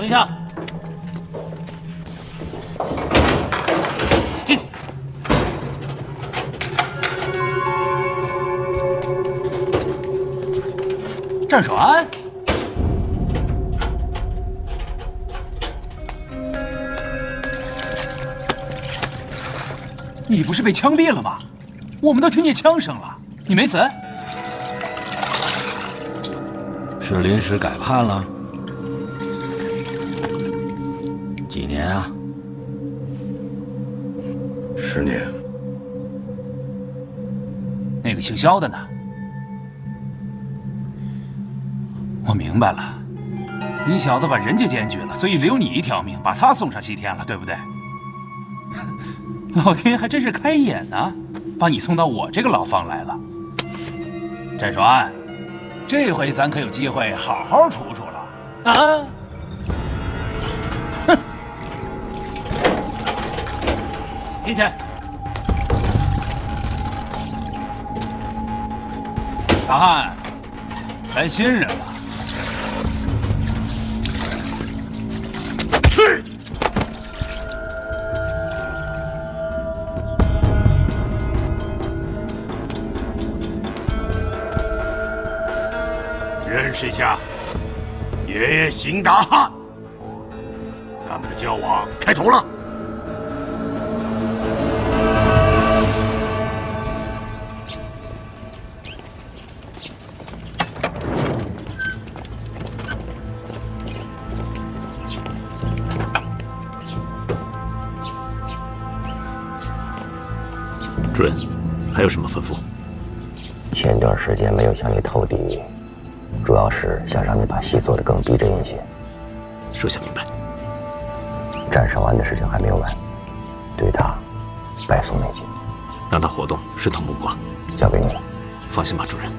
等一下，进去。战守安，你不是被枪毙了吗？我们都听见枪声了，你没死？是临时改判了？几年啊？10年。那个姓肖的呢？我明白了，你小子把人家检举了，所以留你一条命，把他送上西天了，对不对？老天还真是开眼呢，把你送到我这个牢房来了。战守安，这回咱可有机会好好处处了啊！哼，进去。大汉，来新人了。去！认识一下，爷爷邢大汉。咱们的交往开头了。主任，还有什么吩咐？前段时间没有向你透底，主要是想让你把戏做得更逼真一些。属下明白。战守安的事情还没有完，对他百松内紧，让他活动顺藤摸瓜。交给你了。放心吧，主任。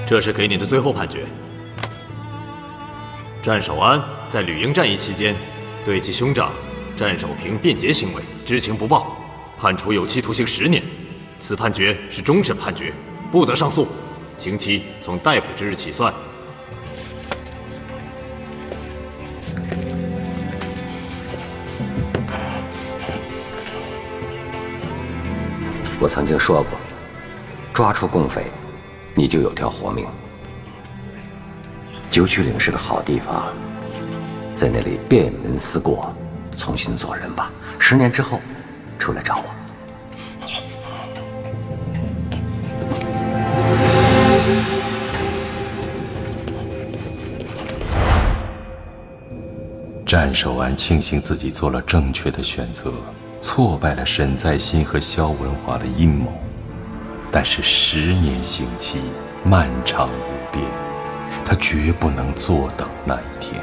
这是给你的最后判决。战守安在吕营战役期间，对其兄长战守平变节行为知情不报，判处有期徒刑10年。此判决是终审判决，不得上诉，刑期从逮捕之日起算。我曾经说过，抓出共匪，你就有条活命。九曲岭是个好地方，在那里变门思过，重新做人吧。10年之后，出来找我。战守安庆幸自己做了正确的选择，挫败了沈在新和萧文华的阴谋。但是10年刑期漫长无边，他绝不能坐等那一天。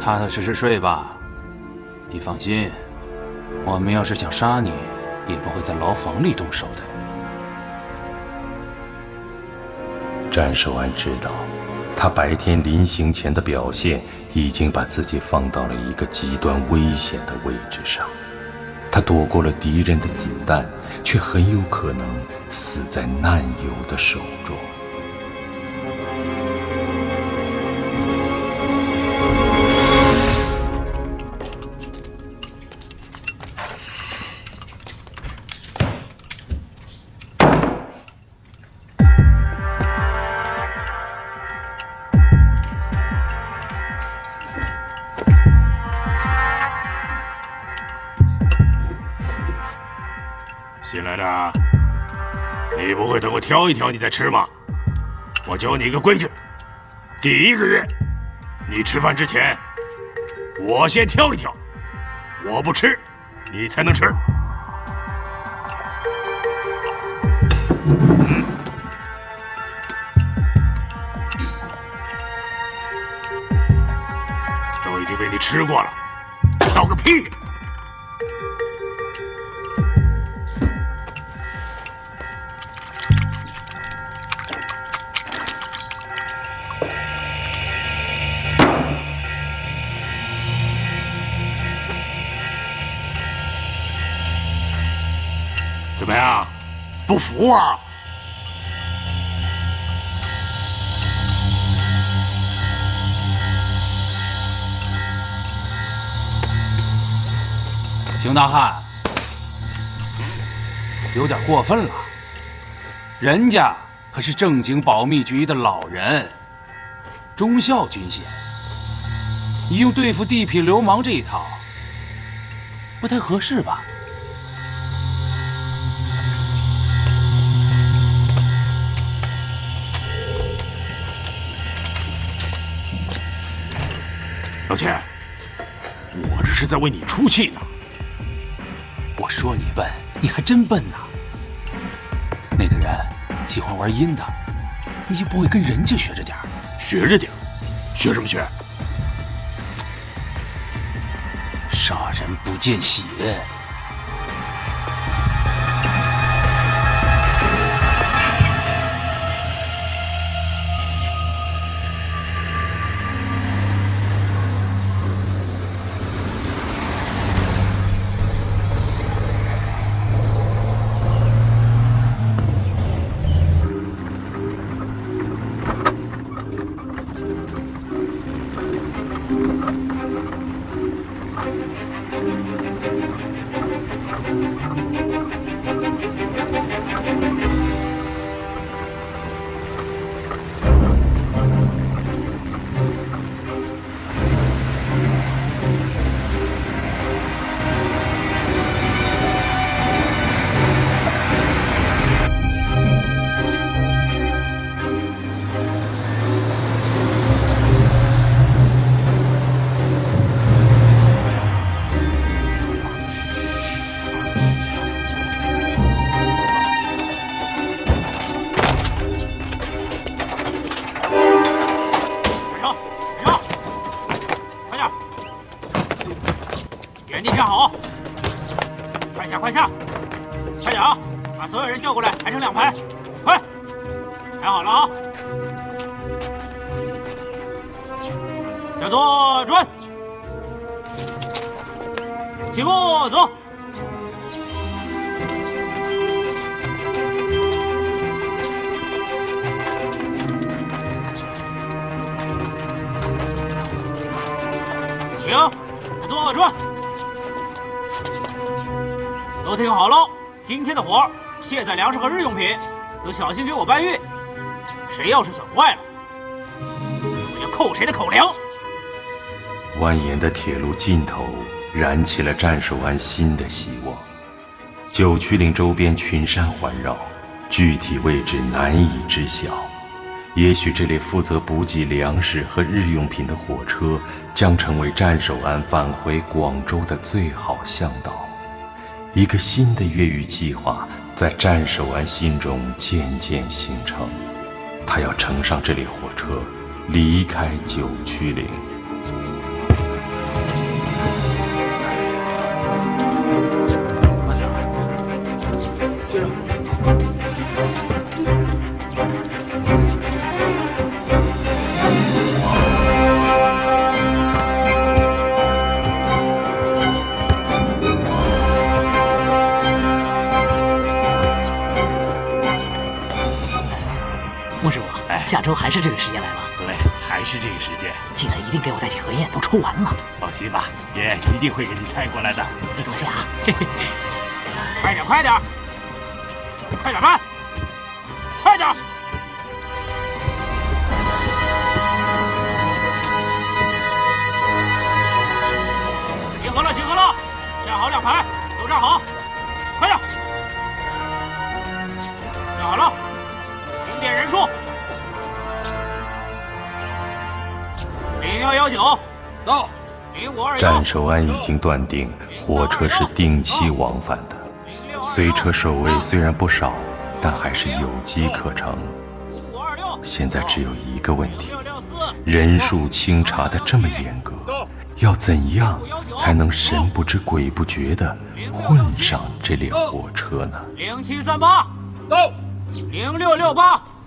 踏踏实实睡吧，你放心，我们要是想杀你，也不会在牢房里动手的。战守安知道，他白天临行前的表现已经把自己放到了一个极端危险的位置上。他躲过了敌人的子弹，却很有可能死在难友的手中。新来的，你不会等我挑一挑你再吃吗？我教你一个规矩：第1个月，你吃饭之前，我先挑一挑，我不吃，你才能吃。都已经被你吃过了，挑个屁！怎么样，不服啊？邢大汉，有点过分了。人家可是正经保密局的老人，忠孝军衔，你用对付地痞流氓这一套，不太合适吧？老钱，我这是在为你出气呢。我说你笨，你还真笨呐！那个人喜欢玩阴的，你就不会跟人家学着点儿？学着点儿，学什么学？杀人不见血。都听好喽，今天的活卸载粮食和日用品，都小心给我搬运。谁要是损坏了，我就扣谁的口粮。蜿蜒的铁路尽头燃起了战守安新的希望。九曲岭周边群山环绕，具体位置难以知晓。也许这列负责补给粮食和日用品的火车将成为战守安返回广州的最好向导。一个新的越狱计划在战守安心中渐渐形成，他要乘上这列火车，离开九曲岭。接着。莫师傅，下周还是这个时间来吗？对，还是这个时间。记得一定给我带起荷叶，都抽完了。放心吧，爷一定会给你开过来的。多谢啊！快点，快点，快点搬，快点！集合了，集合了，站好2排，都站好，快点！站好了，清点人数，战守安已经断定火车是定期往返的，随车守卫虽然不少，但还是有机可乘。现在只有一个问题，人数清查的这么严格，要怎样才能神不知鬼不觉地混上这列火车呢？0738到，0668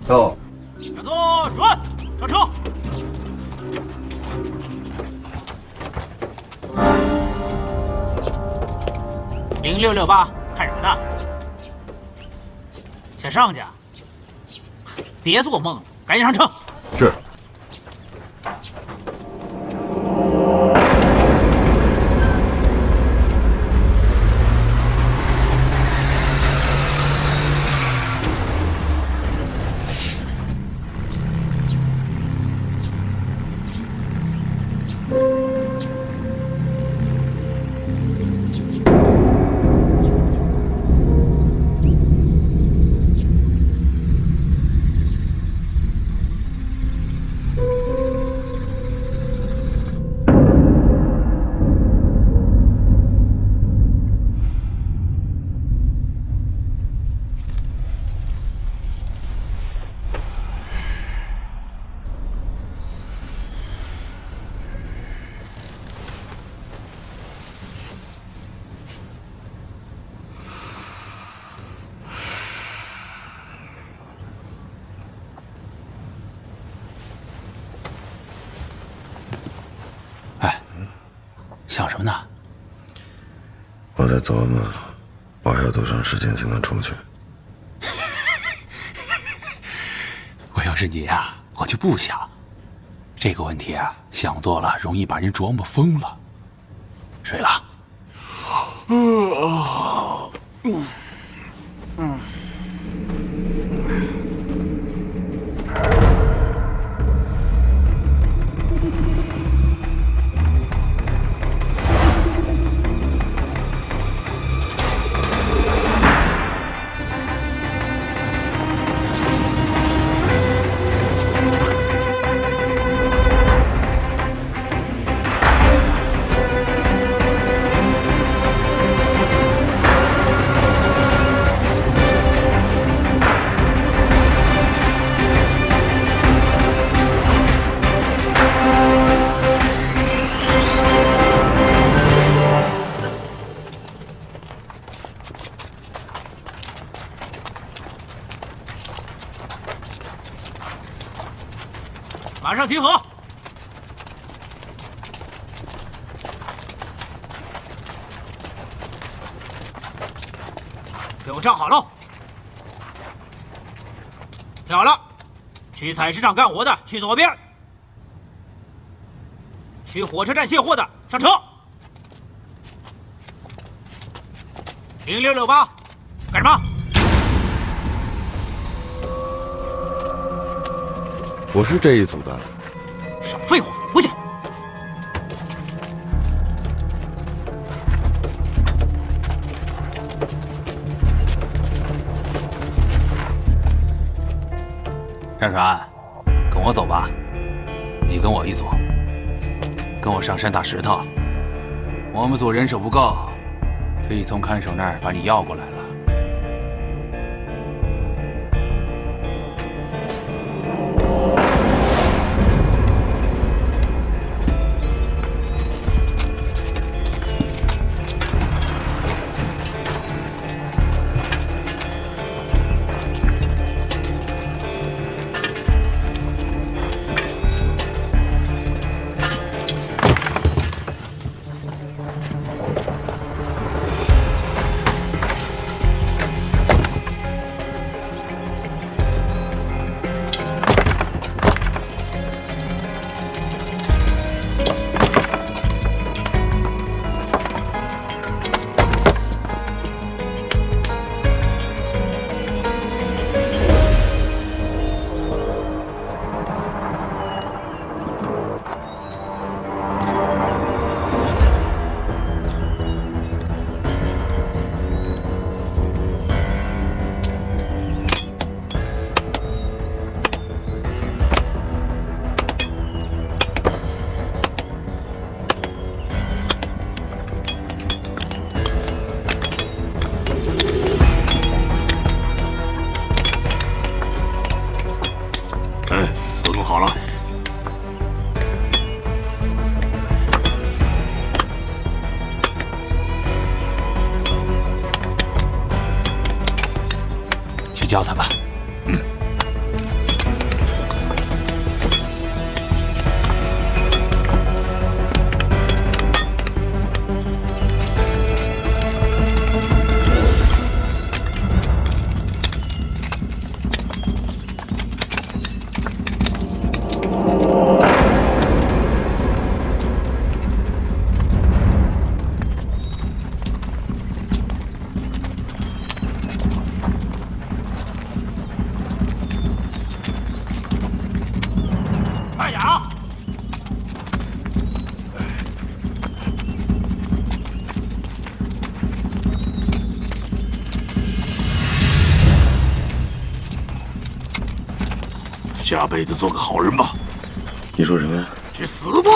到，向左转，上车。0668，看什么呢？先上去，别做梦了，赶紧上车。是。想什么呢？我在琢磨，我还要多长时间才能出去？我要是你啊，我就不想。这个问题啊，想多了容易把人琢磨疯了。睡了。马上集合！给我站好喽！听好了，去采石场干活的去左边，去火车站卸货的上车。0668，干什么？我是这一组的。少废话，回去！战船，跟我走吧。你跟我一组，跟我上山打石头。我们组人手不够，特意从看守那儿把你要过来了。叫他吧。下辈子做个好人吧。你说什么呀？去死吧！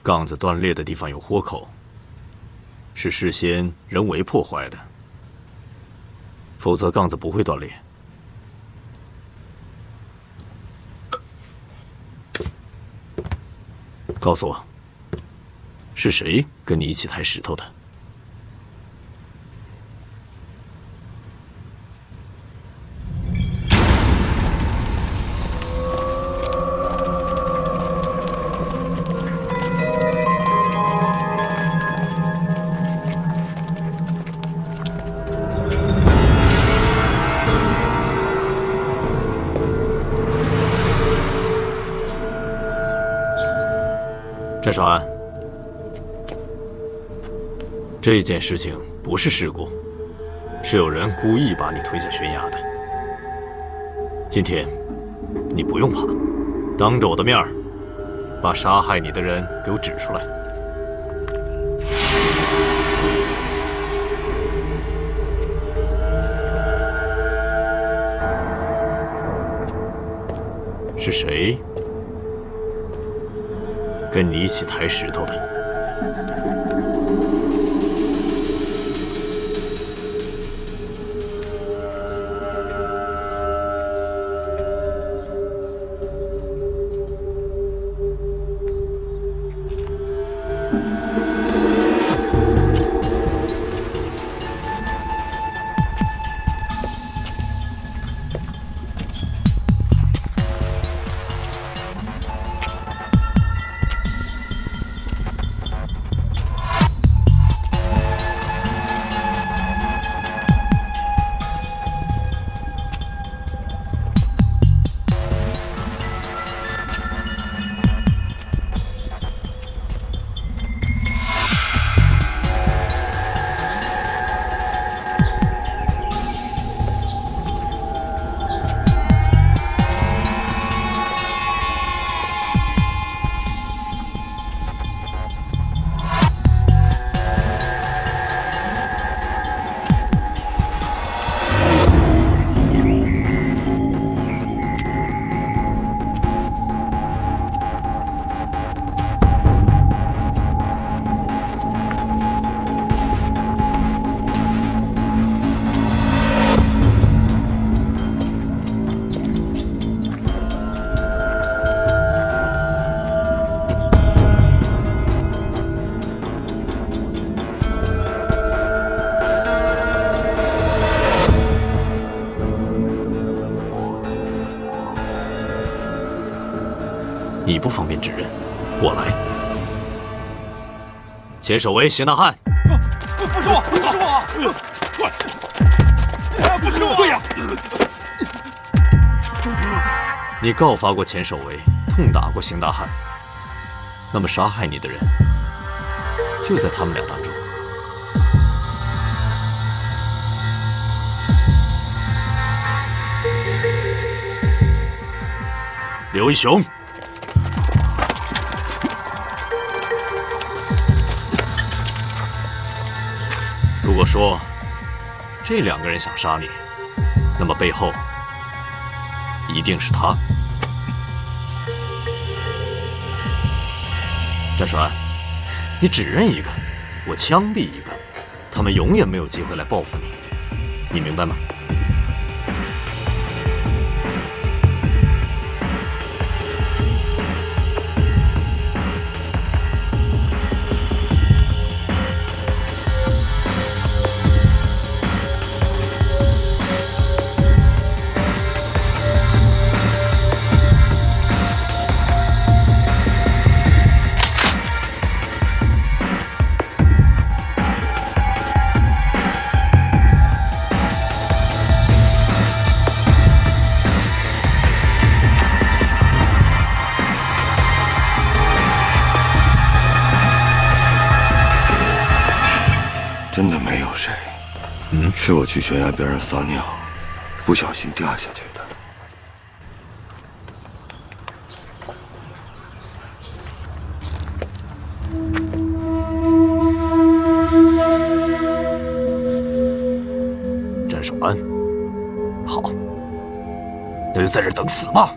杠子断裂的地方有豁口，是事先人为破坏的，否则杠子不会断裂。告诉我，是谁跟你一起抬石头的？郑少安，这件事情不是事故，是有人故意把你推下悬崖的。今天，你不用怕，当着我的面儿，把杀害你的人给我指出来。是谁跟你一起抬石头的？你不方便指认，我来。钱守为，谢纳汉。不是我，不是我，不是我！对呀。你告发过钱守为，痛打过邢大汉，那么杀害你的人就在他们俩当中。刘义雄，如果说这2个人想杀你，那么背后一定是他。战栓，你指认一个，我枪毙一个，他们永远没有机会来报复你，你明白吗？真的没有谁，是我去悬崖边上撒尿，不小心掉下去的。战守安，好，那就在这等死吧。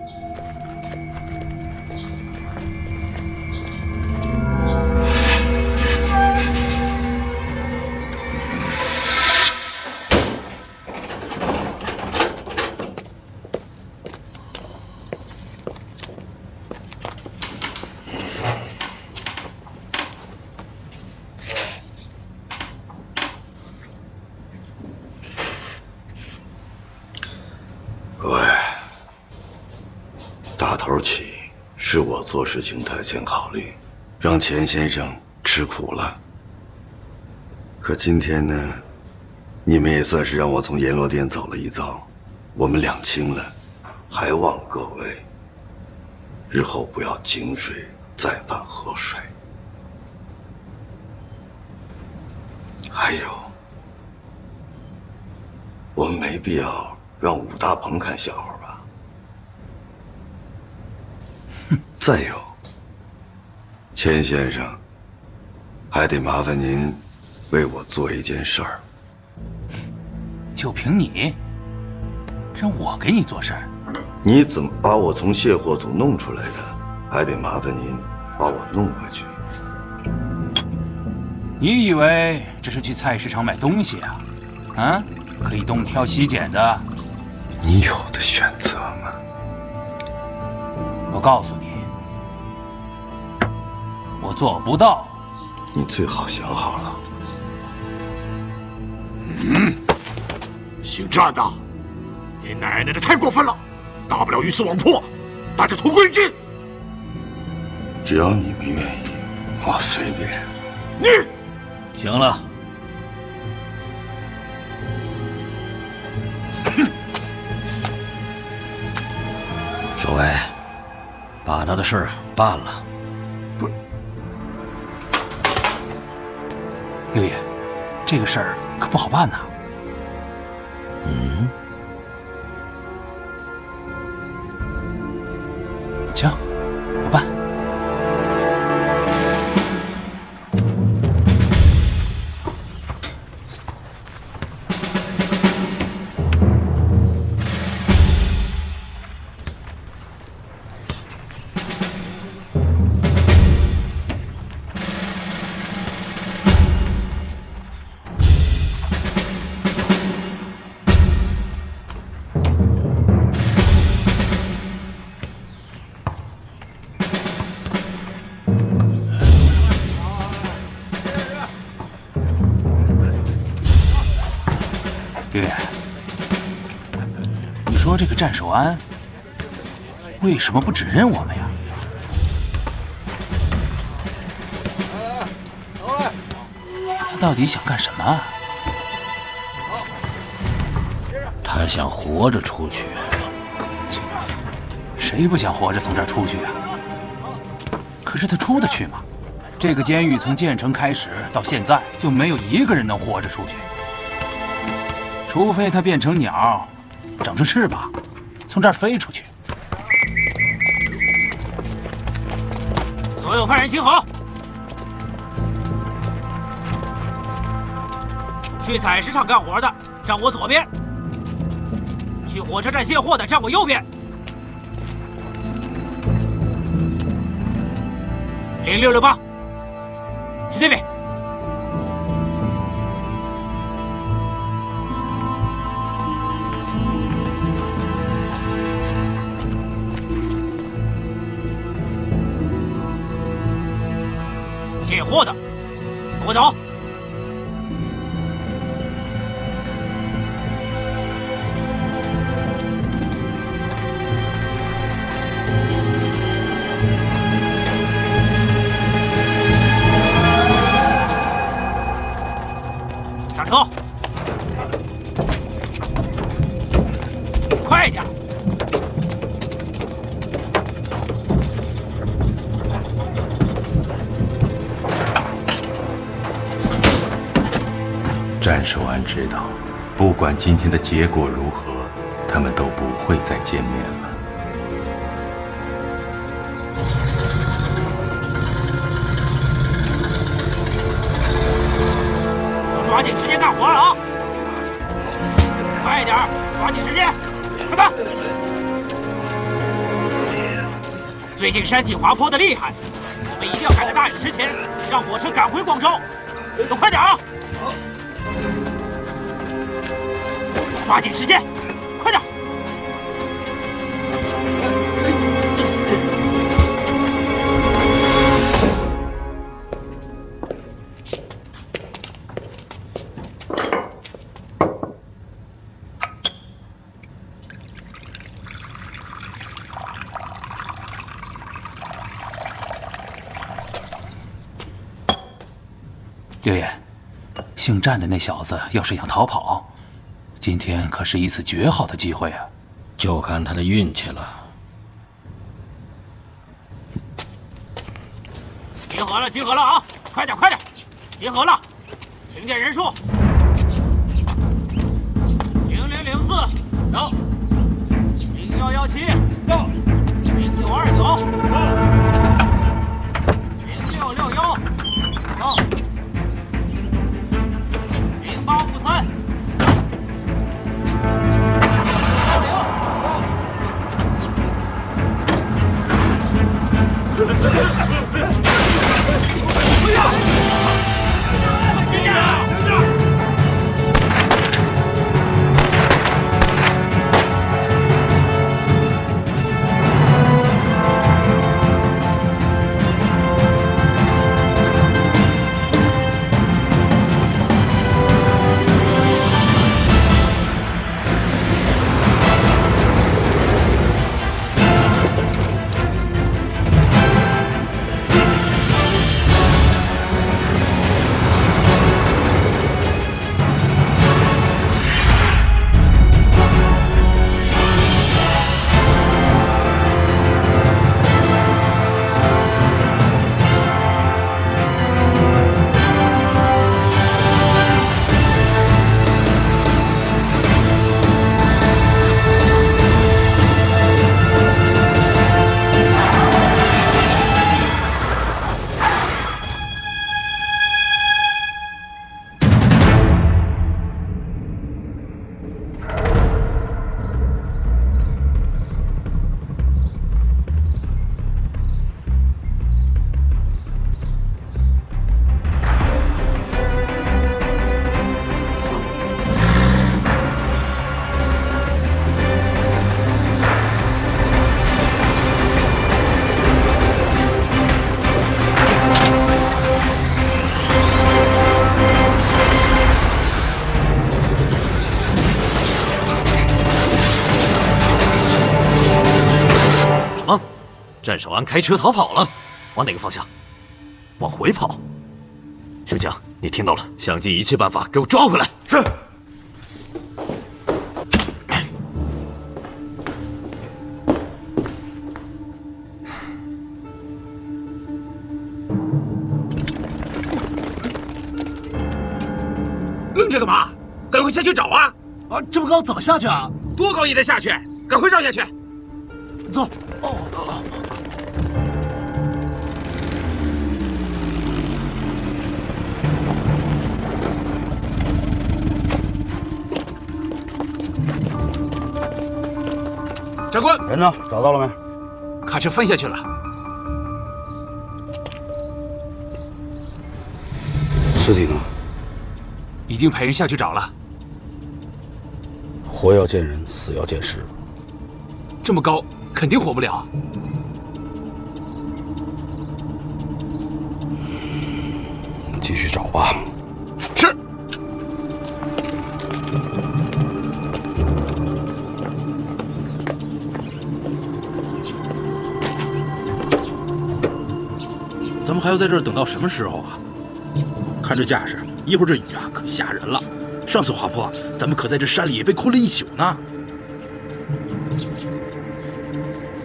打头起是我做事情太欠考虑，让钱先生吃苦了。可今天呢，你们也算是让我从阎罗殿走了一遭，我们两清了，还望各位日后不要井水再犯河水。还有，我们没必要让武大鹏看笑话吧。再有，钱先生，还得麻烦您为我做一件事儿。就凭你，让我给你做事儿？你怎么把我从卸货组弄出来的，还得麻烦您把我弄回去。你以为这是去菜市场买东西啊？啊，可以东挑西拣的。你有的选择吗？我告诉你，我做不到。你最好想好了。姓战的，你奶奶的太过分了！大不了鱼死网破，打着同归于尽。只要你们愿意，我随便。行了，守卫，把他的事儿办了。六爷，这个事儿可不好办呐。行，我办。六爷，你说这个战守安为什么不指认我们呀？到底想干什么？他想活着出去。谁不想活着从这儿出去啊？可是他出得去吗？这个监狱从建成开始到现在，就没有一个人能活着出去，除非他变成鸟，长出翅膀，从这儿飞出去。所有犯人集合，去采石场干活的站我左边，去火车站卸货的站我右边。0668，去那边。卸货的，跟我走。上车，快点！战守安知道，不管今天的结果如何，他们都不会再见面了。要抓紧时间干活了啊！快点，抓紧时间，快办！最近山体滑坡的厉害，我们一定要赶在大雨之前，让火车赶回广州。都快点啊！抓紧时间，快点！六爷，姓战的那小子要是想逃跑，今天可是一次绝好的机会啊！就看他的运气了。集合了，集合了啊！快点，快点！集合了，请点人数。0004到，0117到，0929到，0661到，0853。战守安开车逃跑了，往哪个方向？往回跑。休江，你听到了，想尽一切办法给我抓回来。是。愣着干嘛？赶快下去找啊！啊，这么高怎么下去啊？多高也得下去，赶快绕下去。走。长官，人呢？找到了没？卡车翻下去了。尸体呢？已经派人下去找了。活要见人，死要见尸。这么高，肯定活不了。继续找吧。是。咱们还要在这儿等到什么时候啊？看这架势，一会儿这雨啊可吓人了。上次滑坡，咱们可在这山里也被困了一宿呢。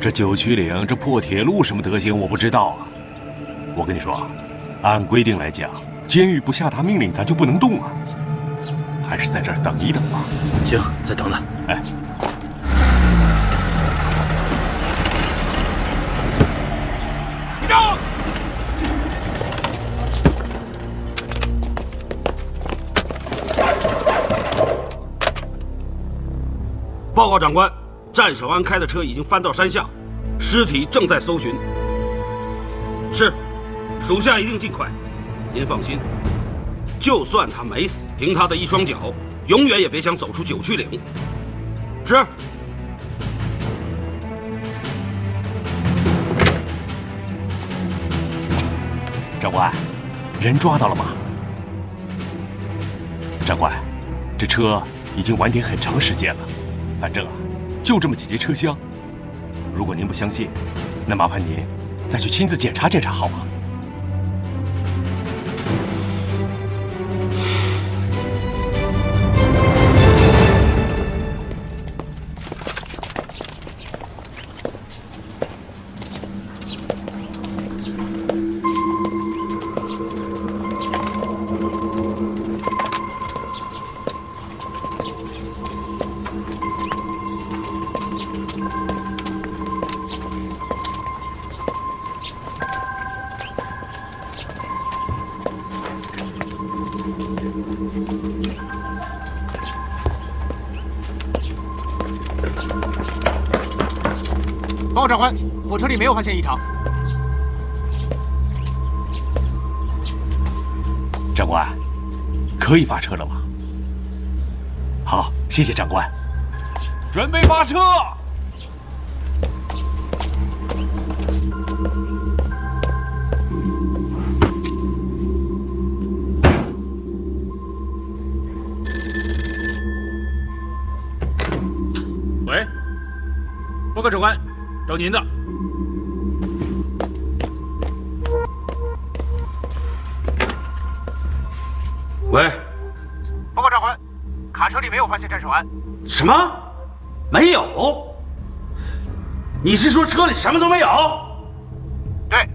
这九曲岭这破铁路什么德行，我不知道啊。我跟你说，按规定来讲，监狱不下达命令，咱就不能动啊。还是在这儿等一等吧。行，再等等。哎。让！报告长官，战守安开的车已经翻到山下，尸体正在搜寻。是，属下一定尽快。您放心，就算他没死，凭他的一双脚，永远也别想走出九曲岭。是。长官，人抓到了吗？长官，这车已经晚点很长时间了。反正啊，就这么几节车厢。如果您不相信，那麻烦您再去亲自检查检查，好吗？报告长官，火车里没有发现异常。长官，可以发车了吗？好，谢谢长官。准备发车。喂，报告长官，找您的。喂，报告长官，卡车里没有发现战守安。什么？没有？你是说车里什么都没有？对。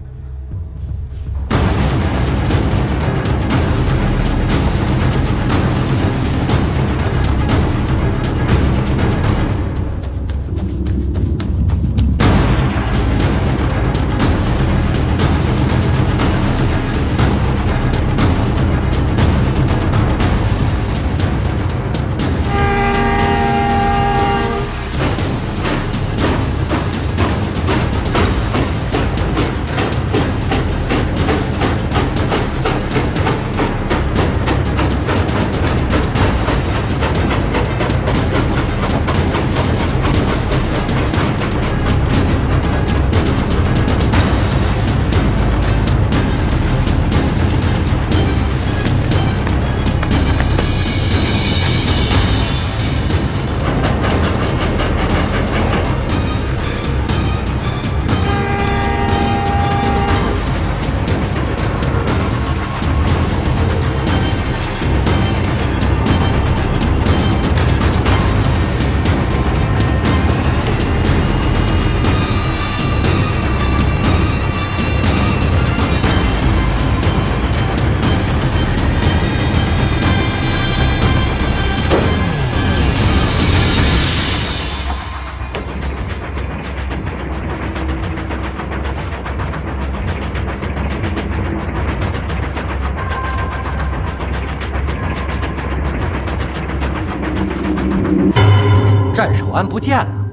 战守安不见了。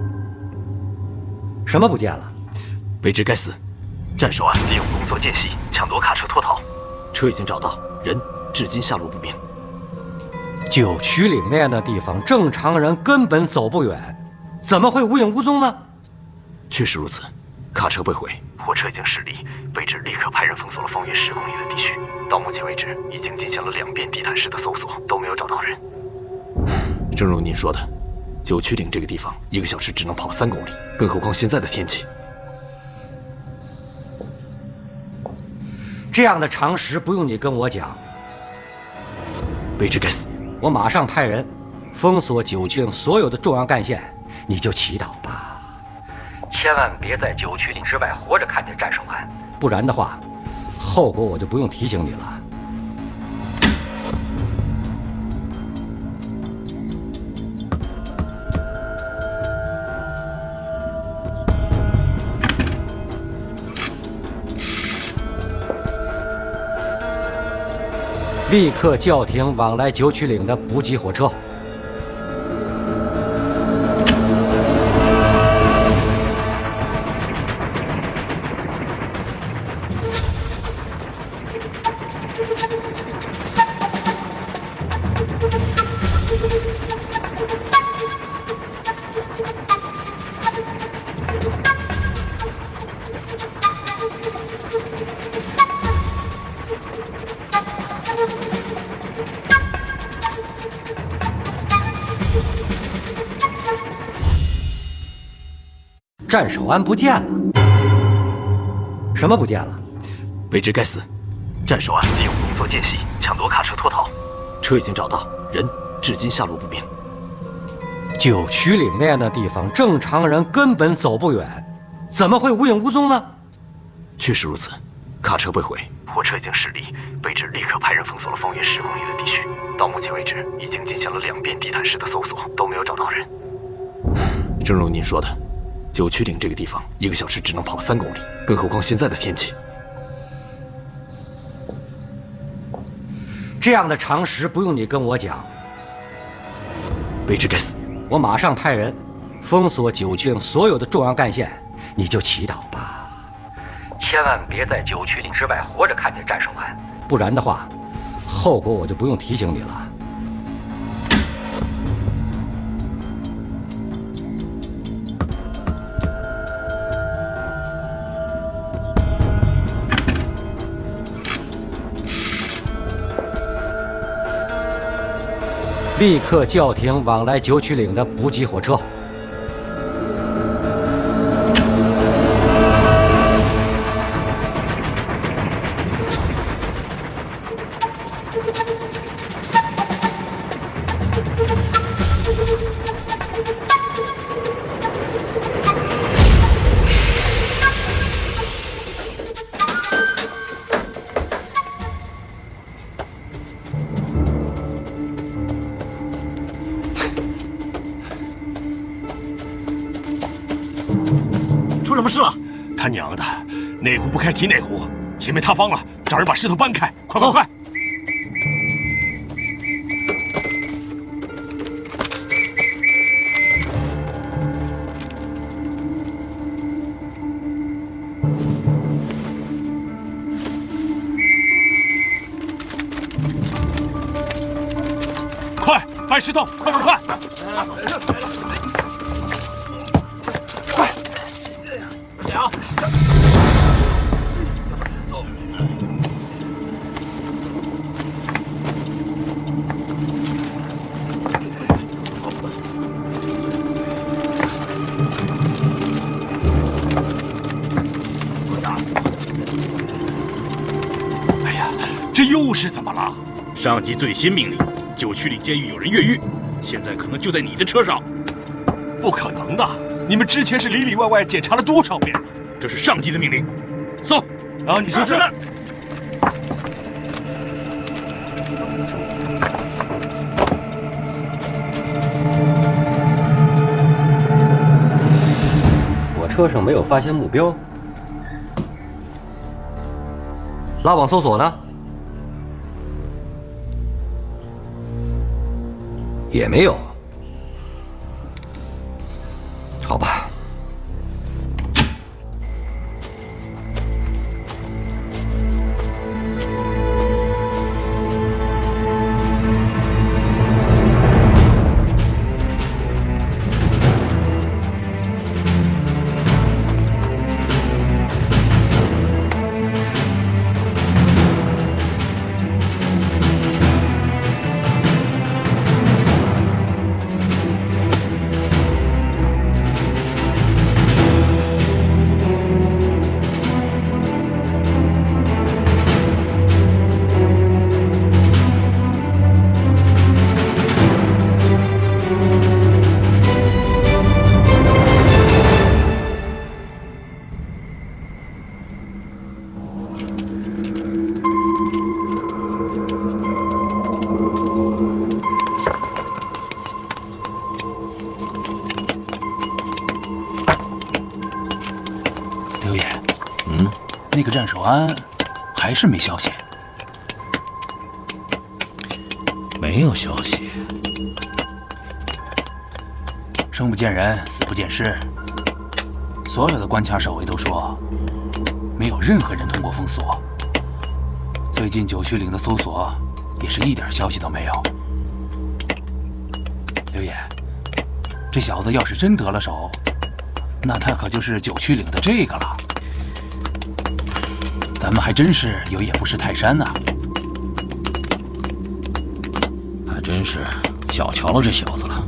什么不见了？卑职该死！战守安利用工作间隙抢夺卡车脱逃，车已经找到，人至今下落不明。九曲岭那样的地方，正常人根本走不远，怎么会无影无踪呢？确实如此，卡车被毁，货车已经驶离，卑职立刻派人封锁了方圆10公里的地区。到目前为止，已经进行了2遍地毯式的搜索，都没有找到人。正如您说的，九曲岭这个地方1个小时只能跑3公里，更何况现在的天气。这样的常识不用你跟我讲。卑职该死！我马上派人封锁九曲岭所有的重要干线，你就祈祷吧，千万别在九曲岭之外活着看见战守安，不然的话，后果我就不用提醒你了。立刻叫停往来九曲岭的补给火车。战守安不见了。什么不见了？卑职该死！战守安利用工作间隙抢夺卡车脱逃，车已经找到，人至今下落不明。九曲岭那样的地方，正常人根本走不远，怎么会无影无踪呢？确实如此，卡车被毁，货车已经驶离，卑职立刻派人封锁了方圆10公里的地区。到目前为止，已经进行了2遍地毯式的搜索，都没有找到人。正如您说的，九曲岭这个地方1个小时只能跑3公里，更何况现在的天气。这样的常识不用你跟我讲。卑职该死！我马上派人封锁九曲岭所有的重要干线，你就祈祷吧，千万别在九曲岭之外活着看见战守安，不然的话，后果我就不用提醒你了。立刻叫停往来九曲岭的补给火车。什么事了？他娘的，哪壶不开提哪壶！前面塌方了，找人把石头搬开！快快快！快搬石头！快快快！这又是怎么了？上级最新命令，九曲岭监狱有人越狱，现在可能就在你的车上。不可能的！你们之前是里里外外检查了多少遍了？这是上级的命令，搜！啊，你说这？我车上没有发现目标，拉网搜索呢？也没有。好吧。那个战守安还是没消息。没有消息。生不见人，死不见尸。所有的关卡守卫都说，没有任何人通过封锁。最近九曲岭的搜索也是一点消息都没有。刘野，这小子要是真得了手，那他可就是九曲岭的这个了。咱们还真是有眼不识泰山呐！还真是小瞧了这小子了。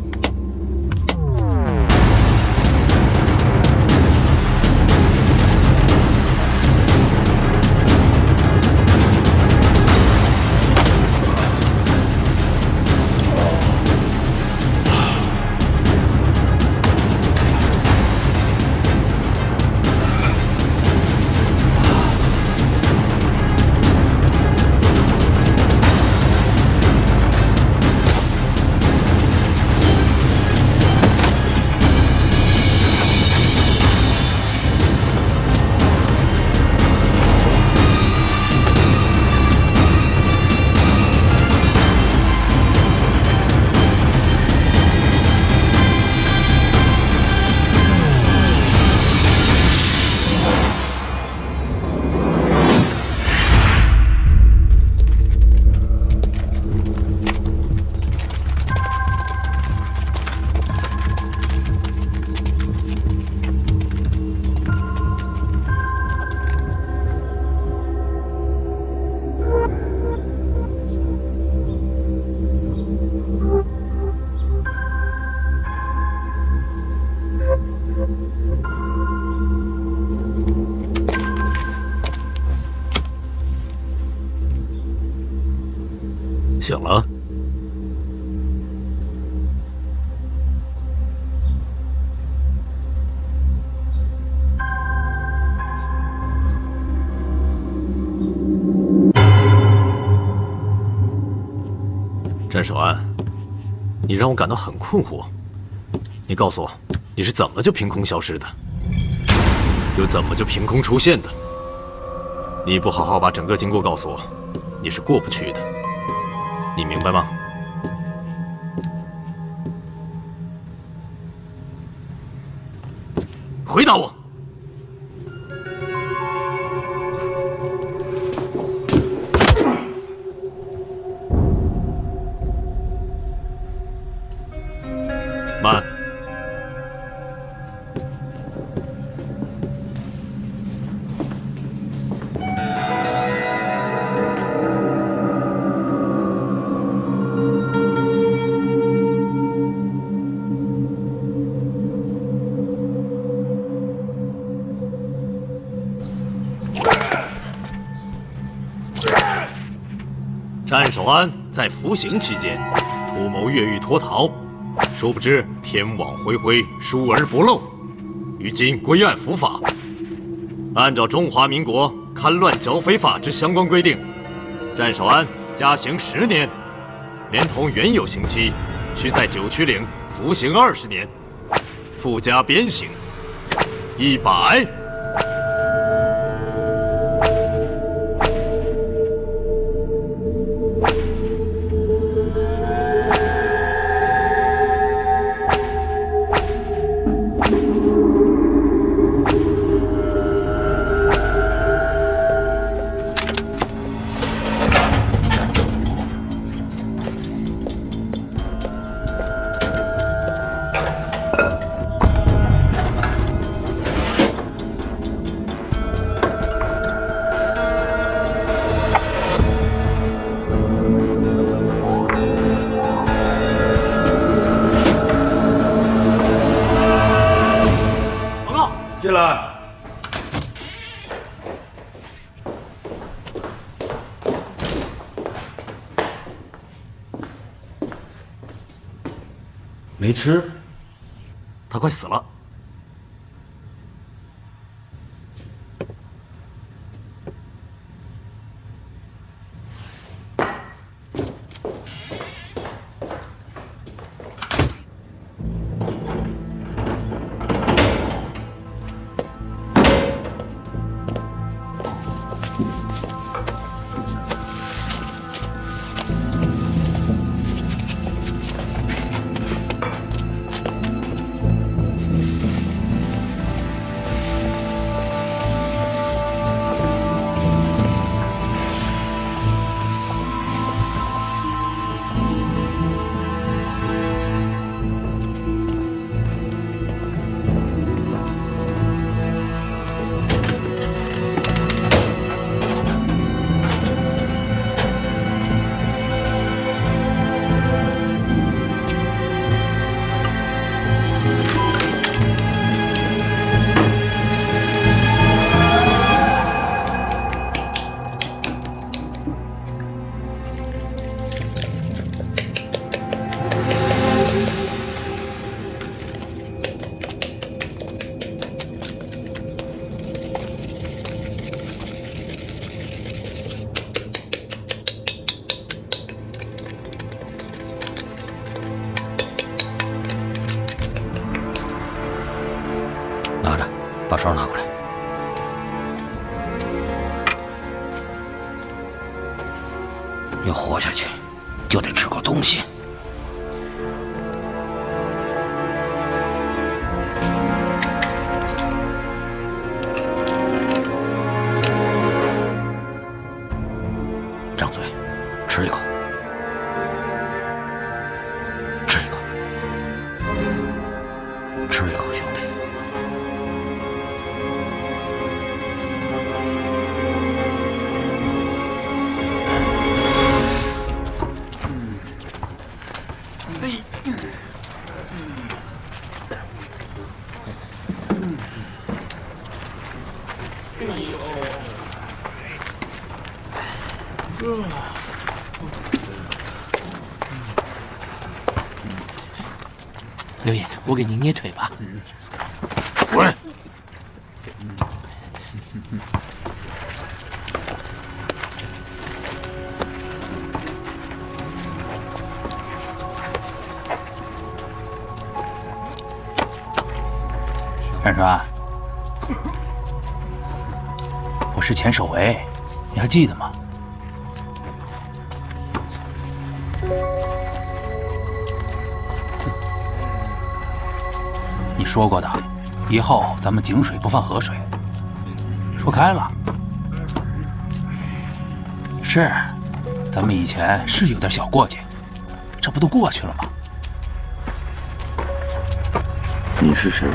醒了？战守安，你让我感到很困惑。你告诉我，你是怎么就凭空消失的？又怎么就凭空出现的？你不好好把整个经过告诉我，你是过不去的。你明白吗？回答我！慢！战守安在服刑期间，图谋越狱脱逃，殊不知天网恢恢，疏而不漏。于今归案伏法，按照中华民国戡乱剿匪法之相关规定，战守安加刑10年，连同原有刑期，需在九曲岭服刑20年，附加鞭刑100。进来。没吃，他快死了。拿着，把勺拿过来。要活下去，就得吃口东西。张嘴，吃一口。吃一口。吃一口，兄弟。 刘爷，我给您捏腿吧。滚！冉川，我是钱守为，你还记得吗？ 你说过的，以后咱们井水不犯河水。说开了。是，咱们以前是有点小过节，这不都过去了吗？你是谁？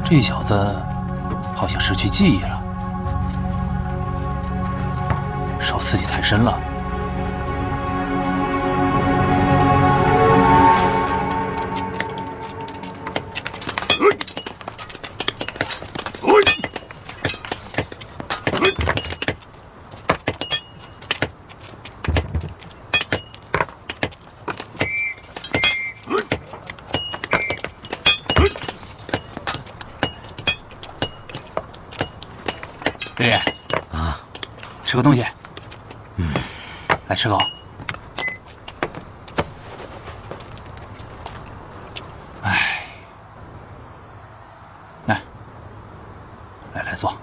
这小子好像失去记忆了，受刺激太深了。刘爷，啊，吃个东西。来吃口。哎，来坐。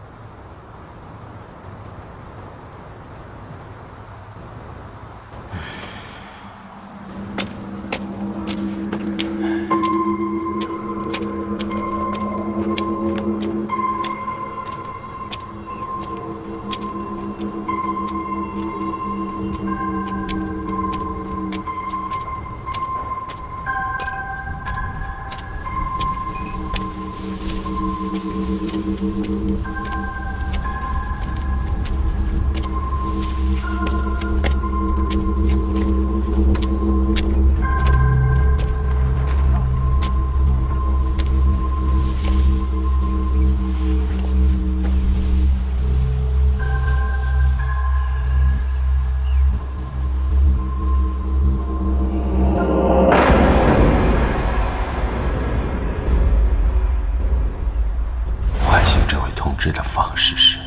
时的方式是：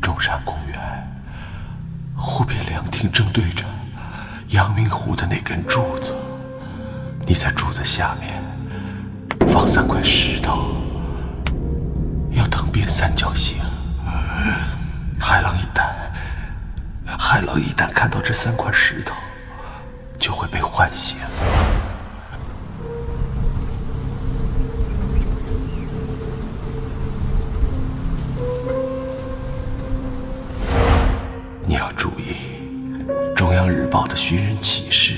中山公园湖边凉亭正对着阳明湖的那根柱子，你在柱子下面放3块石头，要等遍三角形。海狼一旦看到这3块石头，就会被唤醒。你要注意中央日报的寻人启事，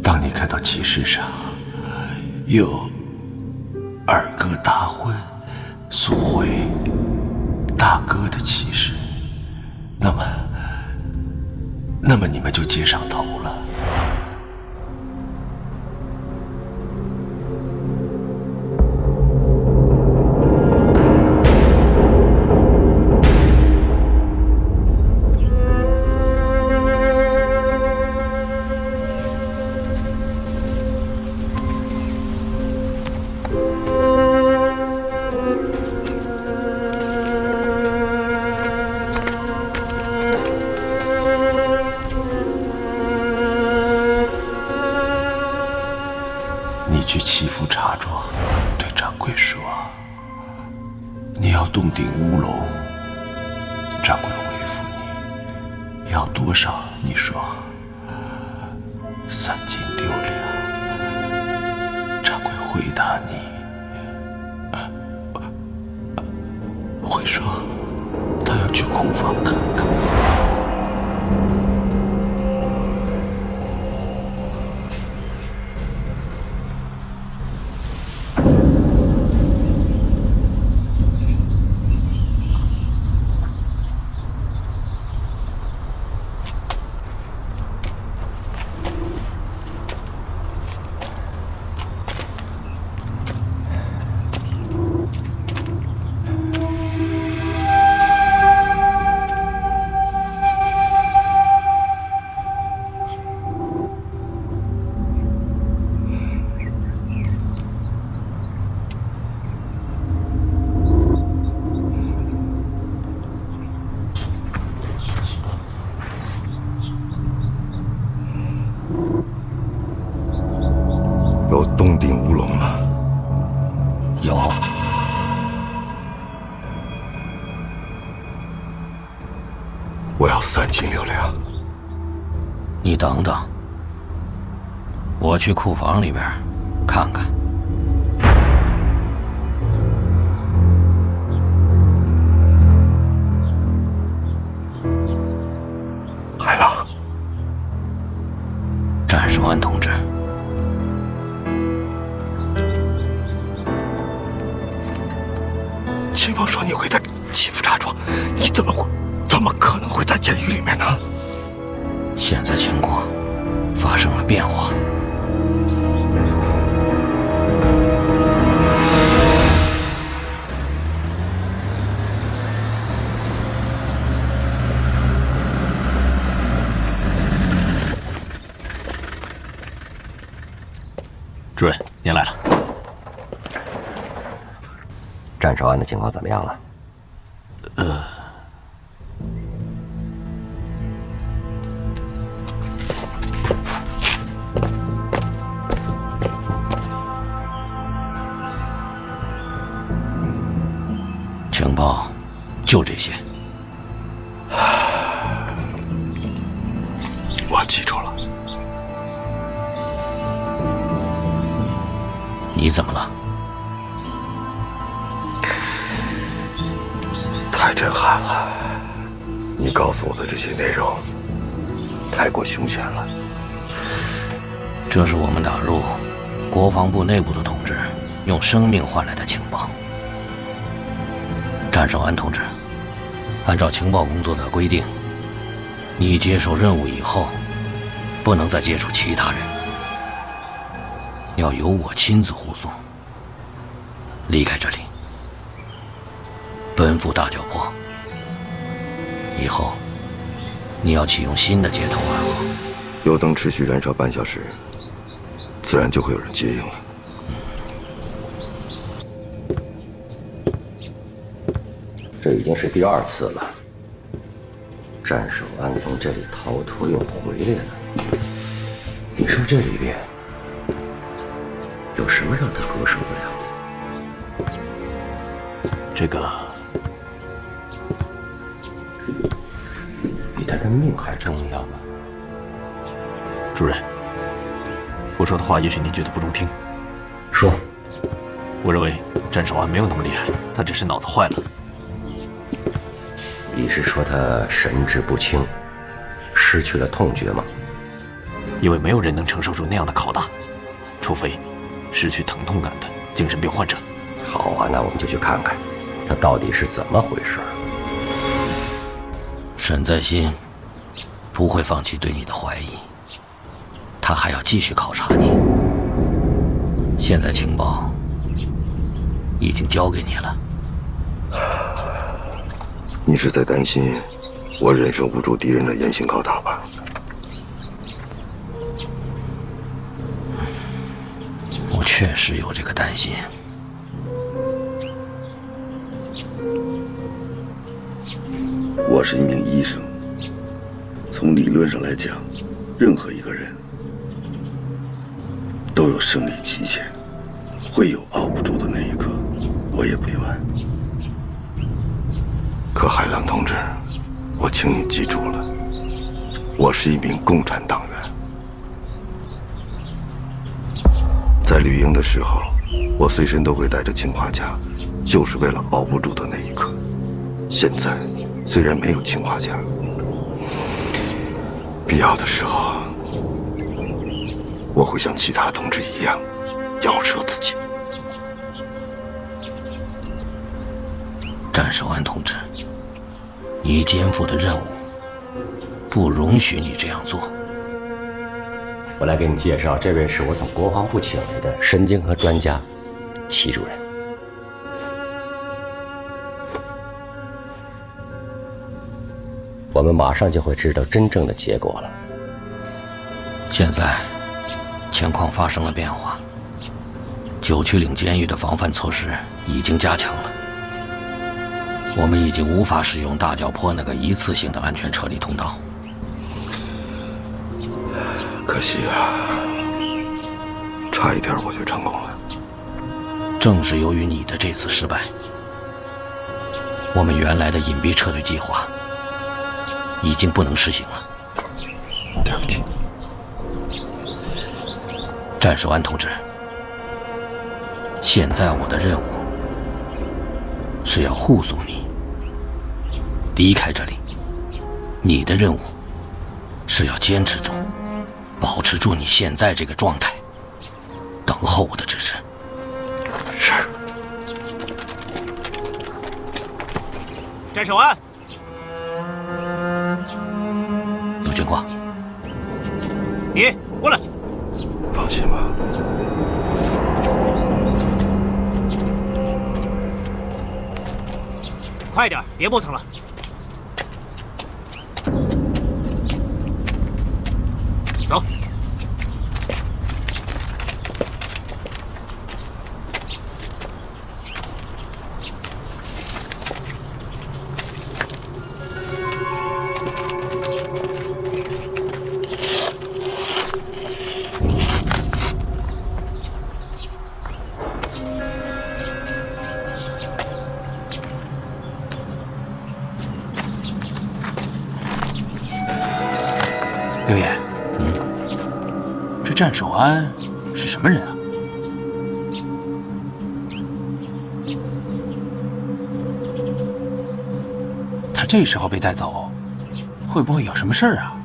当你看到启事上有二哥大婚赎回大哥的启事，那么你们就接上头了。去祈福茶庄，对掌柜说：“你要洞顶乌龙。”掌柜回复你：“要多少？”你说：“3斤6两。”掌柜回答你：“会说他要去库房看看。”有洞顶乌龙吗？有。我要3斤6两。你等等，我去库房里边看看。海狼，战守安同志。秦风说你会在祈福茶庄，你怎么可能会在监狱里面呢？现在情况发生了变化。主任，您来了。战守安的情况怎么样了？情报就这些。我记住了。你怎么了？太震撼了！你告诉我的这些内容太过凶险了。这是我们打入国防部内部的同志用生命换来的情报。战守安同志，按照情报工作的规定，你接受任务以后，不能再接触其他人，要由我亲自护送。离开这里，奔赴大脚坡。以后，你要启用新的接头暗号。油灯持续燃烧半小时，自然就会有人接应了。这已经是第2次了。战守安从这里逃脱又回来了，你说这里边有什么让他割舍不了？这个比他的命还重要吗？主任，我说的话也许您觉得不中听。说。我认为战守安没有那么厉害，他只是脑子坏了。你是说他神志不清，失去了痛觉吗？因为没有人能承受住那样的拷打，除非失去疼痛感的精神病患者。好啊，那我们就去看看他到底是怎么回事。沈在新不会放弃对你的怀疑，他还要继续考察你。现在情报已经交给你了。你是在担心我忍受不住敌人的严刑拷打吧？我确实有这个担心。我是一名医生，从理论上来讲，任何一个人都有生理期限，会有熬不住的那一刻，我也不意外。可海浪同志，我请你记住了，我是一名共产党员。在绿营的时候，我随身都会带着氰化钾，就是为了熬不住的那一刻。现在虽然没有氰化钾，必要的时候，我会像其他同志一样，要舍自己。战守安同志，你肩负的任务不容许你这样做。我来给你介绍，这位是我从国防部请来的神经科专家，齐主任。我们马上就会知道真正的结果了。现在情况发生了变化，九曲岭监狱的防范措施已经加强了，我们已经无法使用大脚坡那个一次性的安全撤离通道。可惜啊，差一点我就成功了。正是由于你的这次失败，我们原来的隐蔽撤退计划已经不能实行了。对不起，战守安同志，现在我的任务是要护送你离开这里，你的任务是要坚持住，保持住你现在这个状态，等候我的指示。是。战守安，有情况。你过来。放心吧。快点，别磨蹭了。走。刘爷，这战守安是什么人啊？他这时候被带走，会不会有什么事儿啊？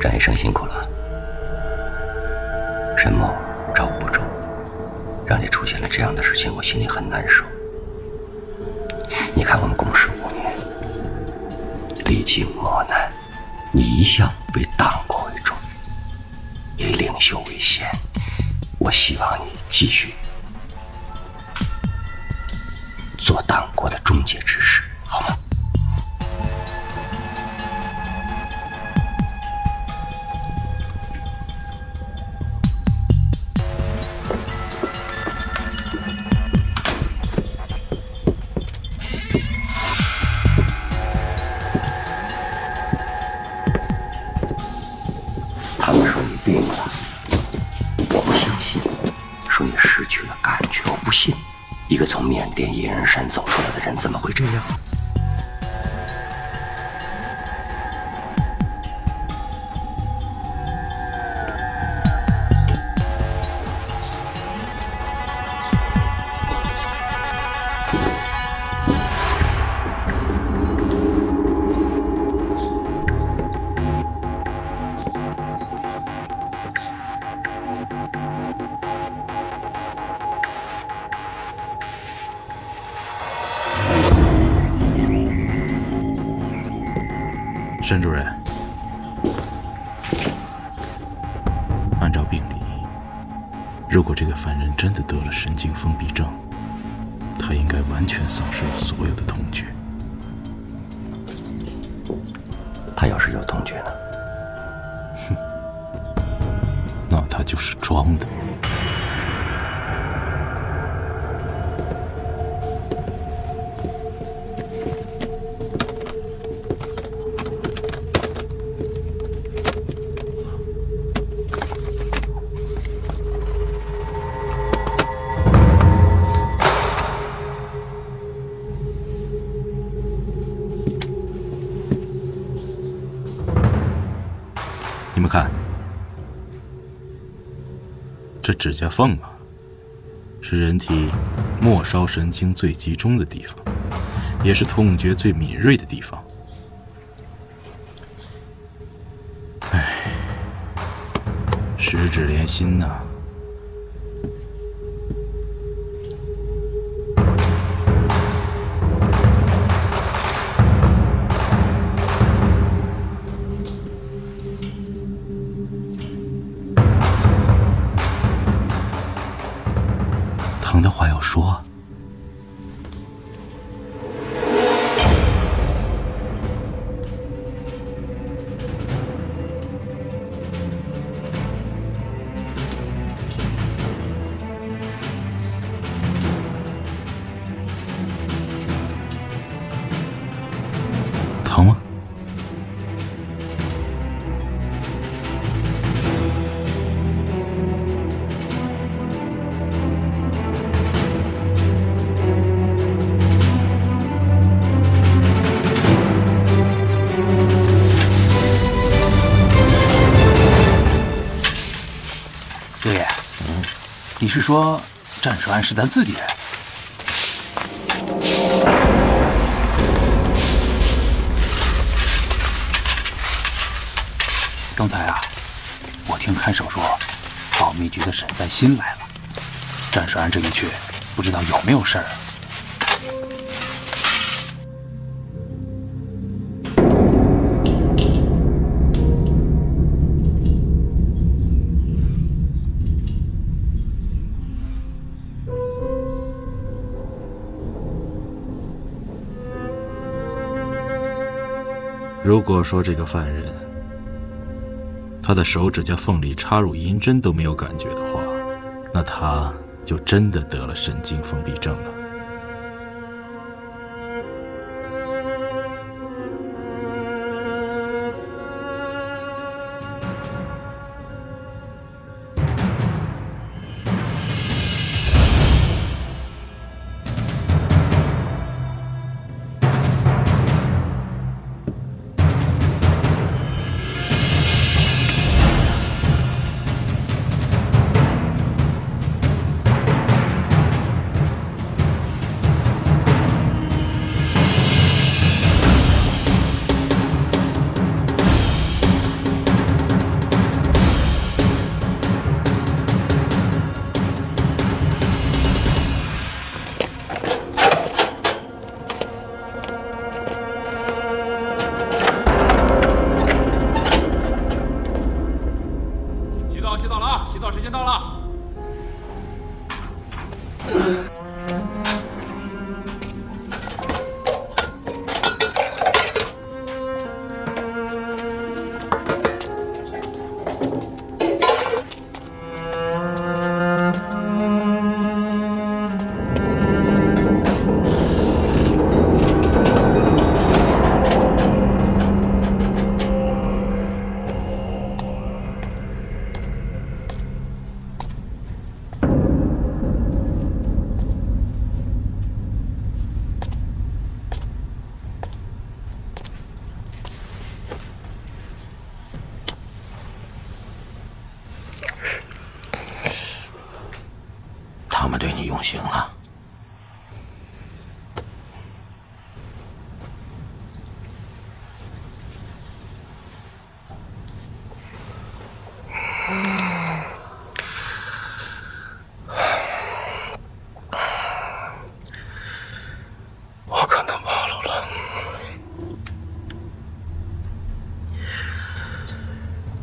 张医生辛苦了，沈某照顾不周，让你出现了这样的事情，我心里很难受。你看我们共事5年，历经磨难，你一向为党国为重，以领袖为先。我希望你继续做党国的终结之士，好吗？他们说你病了，我不相信；说你失去了感觉，我不信。一个从缅甸野人山走出来的人，怎么会这样？沈主任，按照病理，如果这个犯人真的得了神经封闭症，他应该完全丧失了所有的痛觉。他要是有痛觉呢？哼，那他就是装的。你们看，这指甲缝啊，是人体末梢神经最集中的地方，也是痛觉最敏锐的地方。唉，十指连心呐。疼的话要说。疼吗？六爷，你是说战守安是咱自己人？刚才啊，我听看守说，保密局的沈在新来了，战守安这一去，不知道有没有事儿。如果说这个犯人，他的手指甲缝里插入银针都没有感觉的话，那他就真的得了神经封闭症了。你用刑了。我看到马路了。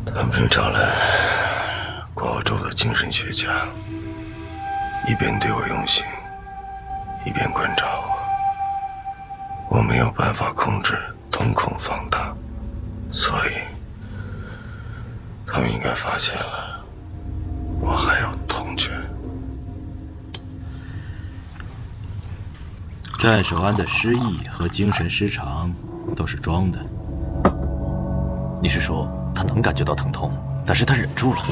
他们找来广州的精神学家，一边对我用刑，一边观察我。我没有办法控制瞳孔放大，所以他们应该发现了我还有瞳犬。战守安的失忆和精神失常都是装的。你是说他能感觉到疼痛，但是他忍住了？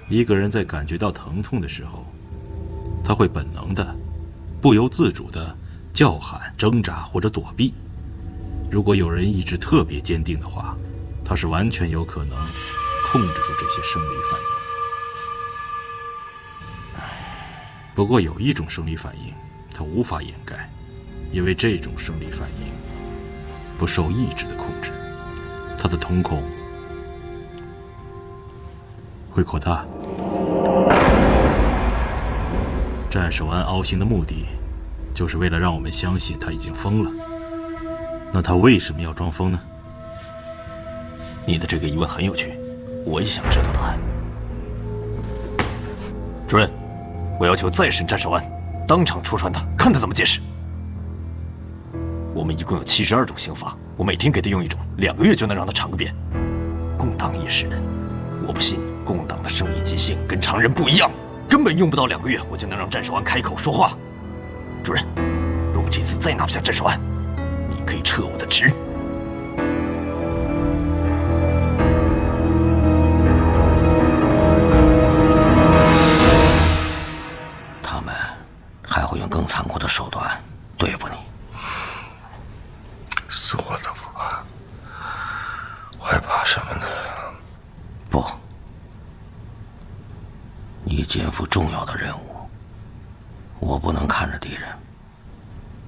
一个人在感觉到疼痛的时候，他会本能的、不由自主的叫喊、挣扎或者躲避。如果有人意志特别坚定的话，他是完全有可能控制住这些生理反应。不过有一种生理反应，他无法掩盖，因为这种生理反应不受意志的控制，他的瞳孔会扩大。战守安凹刑的目的，就是为了让我们相信他已经疯了。那他为什么要装疯呢？你的这个疑问很有趣，我也想知道答案。主任，我要求再审战守安，当场戳穿他，看他怎么解释。我们一共有72种刑罚，我每天给他用一种，2个月就能让他尝个遍。共党也是人，我不信共党的生理极性跟常人不一样，根本用不到2个月，我就能让战守安开口说话。主任，如果这次再拿不下战守安，你可以撤我的职。他们还会用更残酷的手段对付你。死我都不怕，我还怕什么呢？不，你肩负重要的任务，我不能看着敌人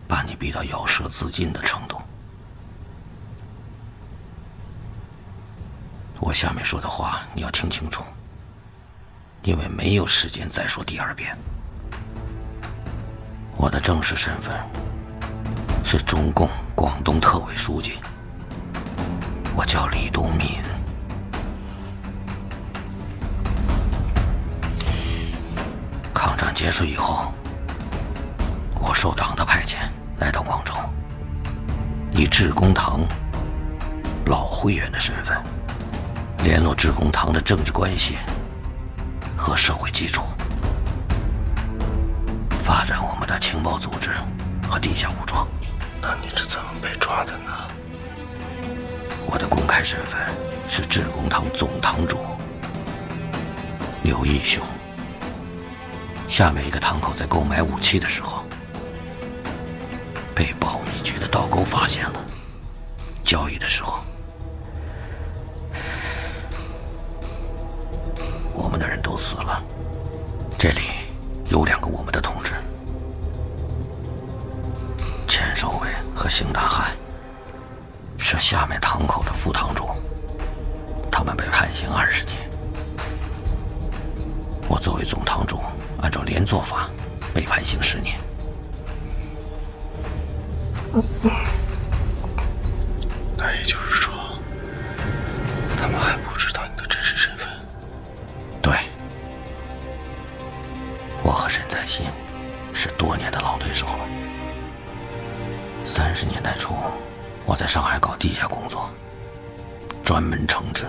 把你逼到咬舌自尽的程度。我下面说的话你要听清楚，因为没有时间再说第2遍。我的正式身份是中共广东特委书记，我叫李东敏。抗战结束以后，我受党的派遣来到广州，以致公堂老会员的身份，联络致公堂的政治关系和社会基础，发展我们的情报组织和地下武装。那你是怎么被抓的呢？我的公开身份是致公堂总堂主刘义雄。下面一个堂口在购买武器的时候，被保密局的倒钩发现了。交易的时候，我们的人都死了。这里有2个我们的同志，钱守伟和邢大汉是下面堂口的副堂主，他们被判刑20年。我作为总堂主，按照连坐法被判刑10年。那也就是说，他们还不知道你的真实身份。对，我和沈在新是多年的老对手了。30年代初，我在上海搞地下工作，专门惩治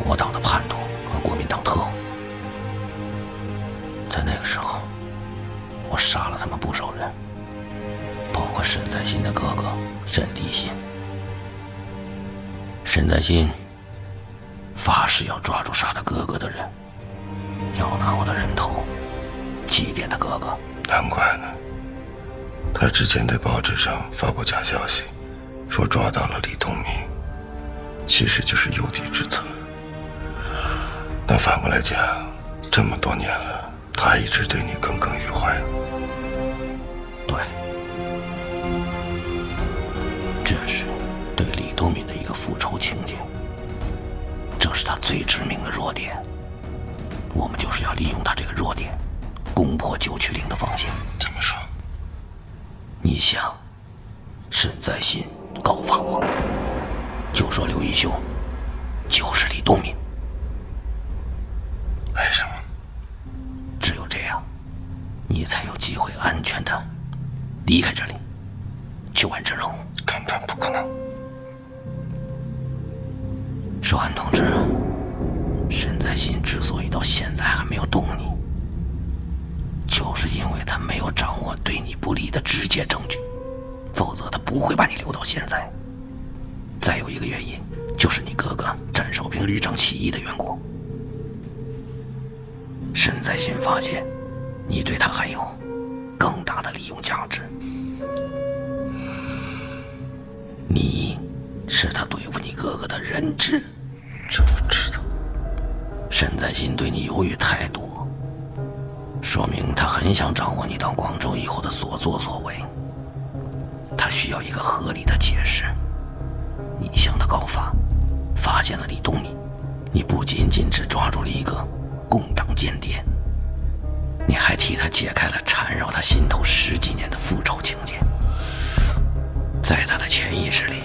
我党的叛徒和国民党特务。在那个时候，我杀了他们不少人，包括沈在新的哥哥沈立新。沈在新发誓要抓住杀他哥哥的人，要拿我的人头祭奠他哥哥。难怪呢，他之前在报纸上发布假消息，说抓到了李东明，其实就是诱敌之策。但反过来讲，这么多年了，他还一直对你耿耿于怀。对，这是对李东敏的一个复仇情节，这是他最致命的弱点。我们就是要利用他这个弱点，攻破九曲岭的防线。怎么说？你想，沈在新告发我，就说刘义兄就是李东敏。为什么？只有这样，你才有机会安全的离开这里，去完成任务。根本不可能。寿安同志，沈在新之所以到现在还没有动你，就是因为他没有掌握对你不利的直接证据，否则他不会把你留到现在。再有一个原因，就是你哥哥战守平旅长起义的缘故。沈在新发现你对他还有更大的利用价值，你是他对付你哥哥的人质。这我知道。沈在新对你犹豫太多，说明他很想掌握你到广州以后的所作所为。他需要一个合理的解释。你向他告发，发现了李东敏，你不仅仅只抓住了一个共党间谍，你还替他解开了缠绕他心头10几年的复仇情节。在他的潜意识里，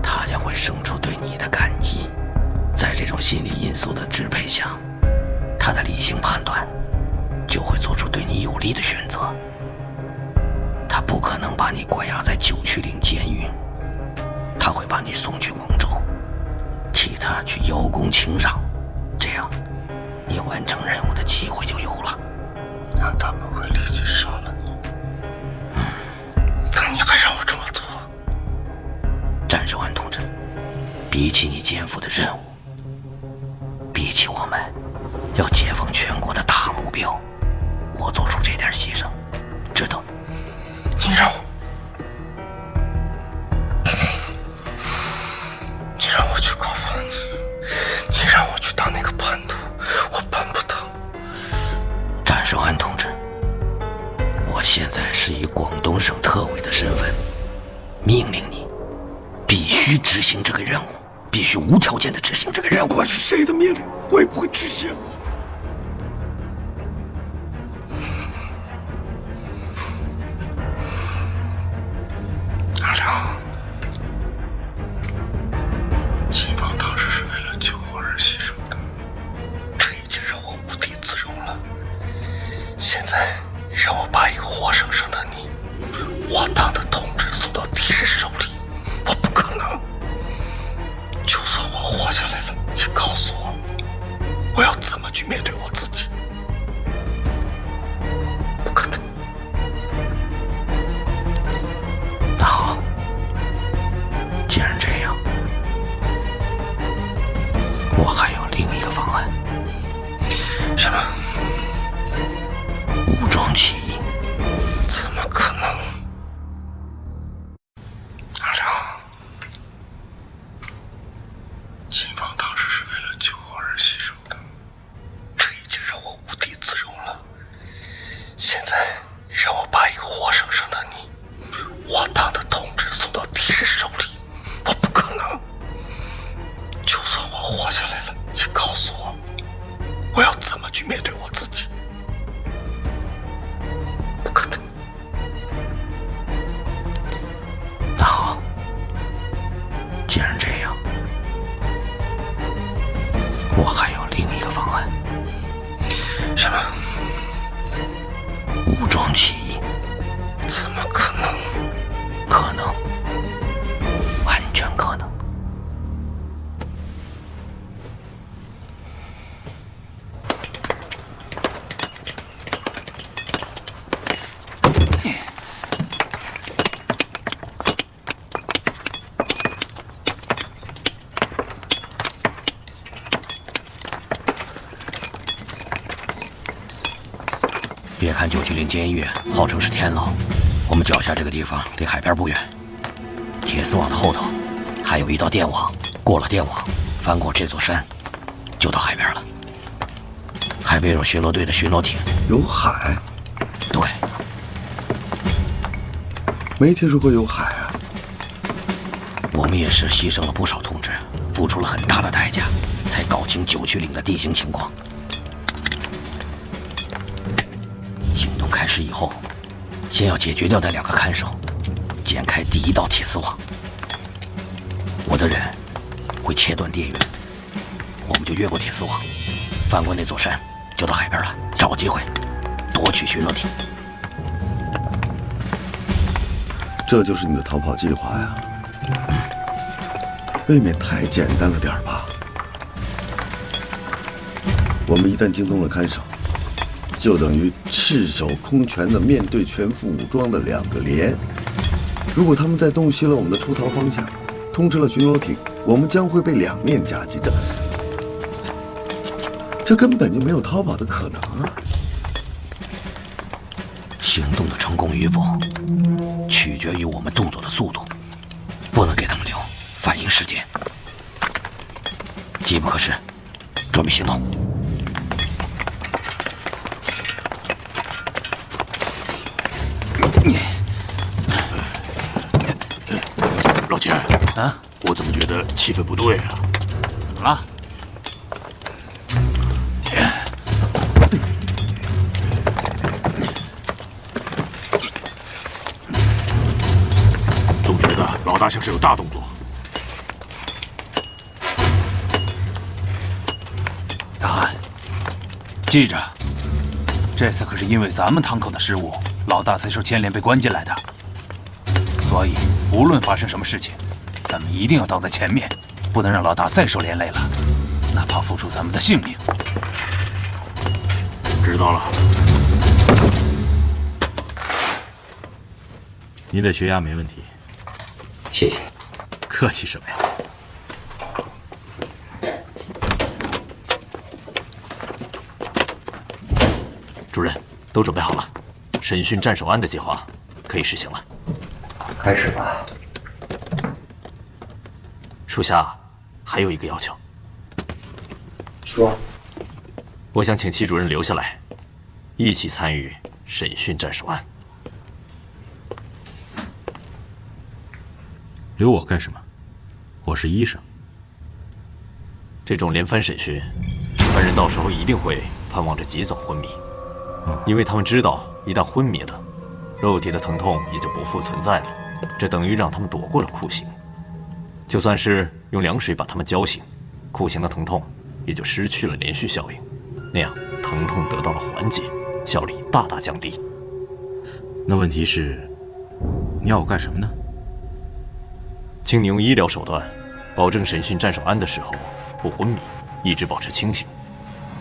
他将会生出对你的感激。在这种心理因素的支配下，他的理性判断就会做出对你有利的选择。他不可能把你关押在九曲岭监狱，他会把你送去广州，替他去邀功请赏，这样你完成任务的机会就有了。那他们会立即杀了你。但你还让我这么做？战守安同志，比起你肩负的任务，比起我们要解放全国的大目标，我做出这点牺牲，值得。你让我去告发你，你让我去当那个叛徒，我办不到。战守安同志，我现在是以广东省特委的身份，命令你必须执行这个任务，必须无条件的执行这个任务。不管是谁的命令，我也不会执行。阿良，秦放当时是为了救我而牺牲的，这已经让我无地自容了。现在让我把一个活生生的你，我党的同志送到敌人手里，我不可能。就算我活下来了，你告诉我，我要怎么去面对我自己？不可能。那好，既然这样，我还有另一个方案。什么？武装起义？怎么可能？阿良，秦放当时是为了救我而牺牲的，这已经让我无地自容了。现在让我把一个活生生的你，我党的同志送到敌人手里，我不可能。就算我活下来了，你告诉我，我要怎么去面对我自己？不可能。那好，既然这样，我还有另一个方案。什么？武装起义？怎么可能？可能，完全可能。别看九曲岭监狱号称是天牢，我们脚下这个地方离海边不远。铁丝网的后头还有一道电网，过了电网，翻过这座山，就到海边了。海海边有巡逻队的巡逻艇。有海？对。没听说过有海啊。我们也是牺牲了不少同志，付出了很大的代价，才搞清九曲岭的地形情况。行动开始以后，先要解决掉那2个看守，剪开第1道铁丝网。我的人会切断电源，我们就越过铁丝网，翻过那座山，就到海边了。找机会夺取巡逻艇。这就是你的逃跑计划呀？未免太简单了点吧？我们一旦惊动了看守，就等于赤手空拳的面对全副武装的2个连。如果他们在洞悉了我们的出逃方向，通知了巡逻艇，我们将会被2面夹击。这根本就没有逃跑的可能啊！行动的成功与否，取决于我们动作的速度，不能给他们留反应时间。机不可失，准备行动。老钱啊，我怎么觉得气氛不对啊？怎么了？总觉得老大像是有大动作。大汉，记着，这次可是因为咱们堂口的失误，老大才受牵连被关进来的。所以，无论发生什么事情，咱们一定要挡在前面，不能让老大再受连累了，哪怕付出咱们的性命。知道了。您的血压没问题。谢谢。客气什么呀？主任，都准备好了，审讯战守安的计划可以实行了。开始吧。属下还有一个要求。说。我想请戚主任留下来，一起参与审讯战守安。留我干什么？我是医生。这种连番审讯，犯人到时候一定会盼望着及早昏迷，因为他们知道，一旦昏迷了，肉体的疼痛也就不复存在了。这等于让他们躲过了酷刑。就算是用凉水把他们浇醒，酷刑的疼痛也就失去了连续效应，那样疼痛得到了缓解，效力大大降低。那问题是，你要我干什么呢？请你用医疗手段，保证审讯战守安的时候不昏迷，一直保持清醒。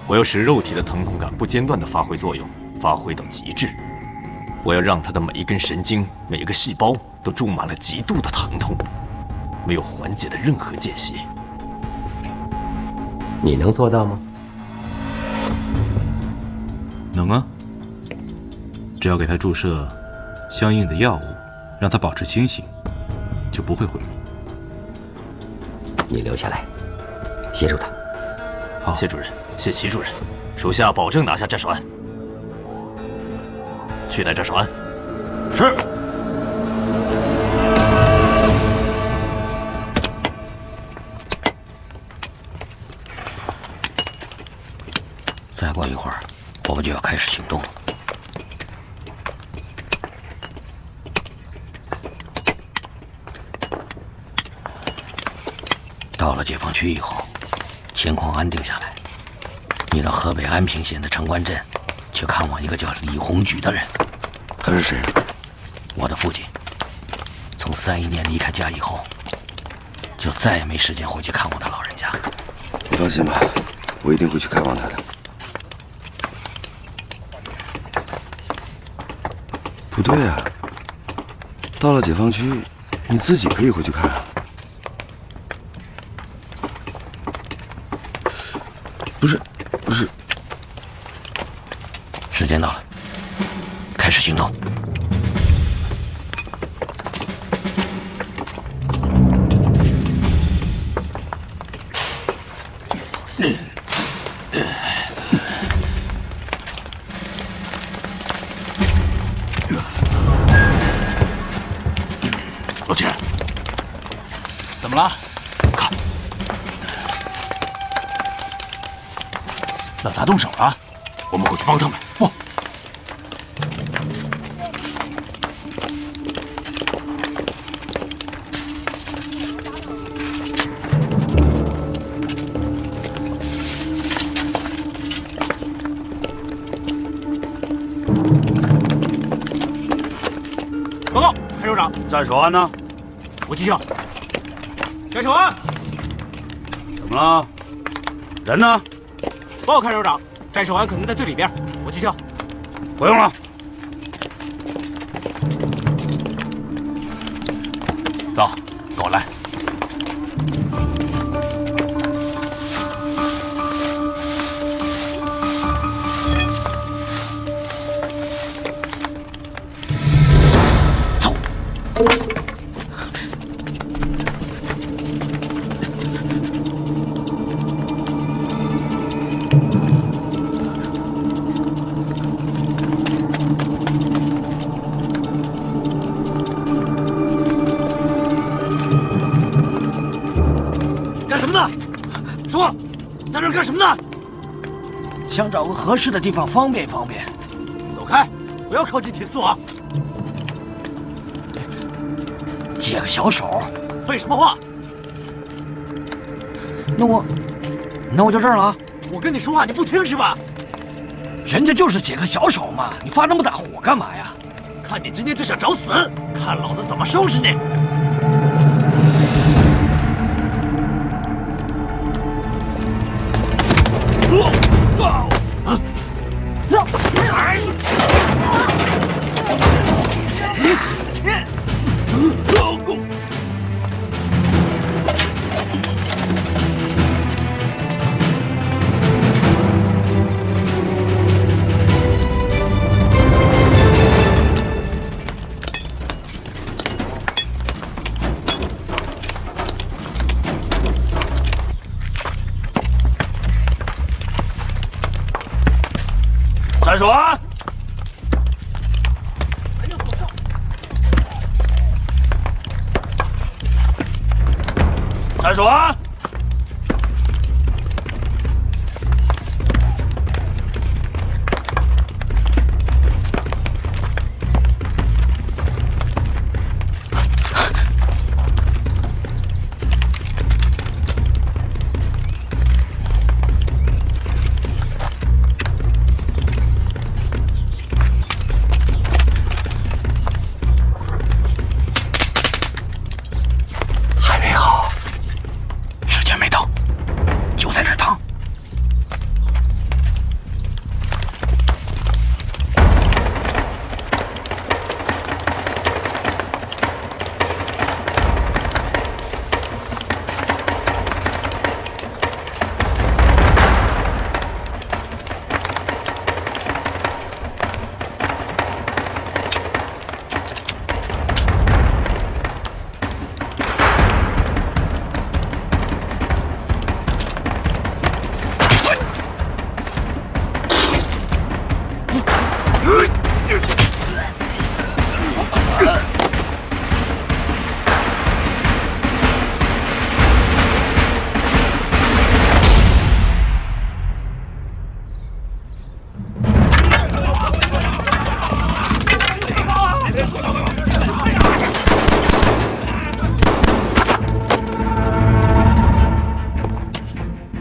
我要使肉体的疼痛感不间断地发挥作用，发挥到极致。我要让他的每一根神经、每一个细胞都注满了极度的疼痛，没有缓解的任何间隙。你能做到吗？能啊，只要给他注射相应的药物，让他保持清醒，就不会昏迷。你留下来，协助他。好，谢主任，谢齐主任，属下保证拿下战守安。取代战守安。是。再过一会儿，我们就要开始行动了。到了解放区以后，情况安定下来，你到河北安平县的城关镇去看望一个叫李洪举的人。他是谁？我的父亲。从31年离开家以后，就再也没时间回去看望他老人家。你放心吧，我一定会去看望他的。不对啊，到了解放区，你自己可以回去看啊。不是，时间到了，开始行动。老钱，怎么了？看，老大动手了，我们过去帮他们。不，报告，看守长，战守安呢？我去校。战守安，怎么了？人呢？报告看守长，战守安可能在最里边，我去校。不用了。走，跟我来。说，在这儿干什么呢？想找个合适的地方方便方便。走开，不要靠近铁丝网。借个小手。废什么话？那我就这儿了啊。我跟你说话你不听是吧？人家就是借个小手嘛，你发那么大火干嘛呀？看你今天就想找死，看老子怎么收拾你！战守安，战守安，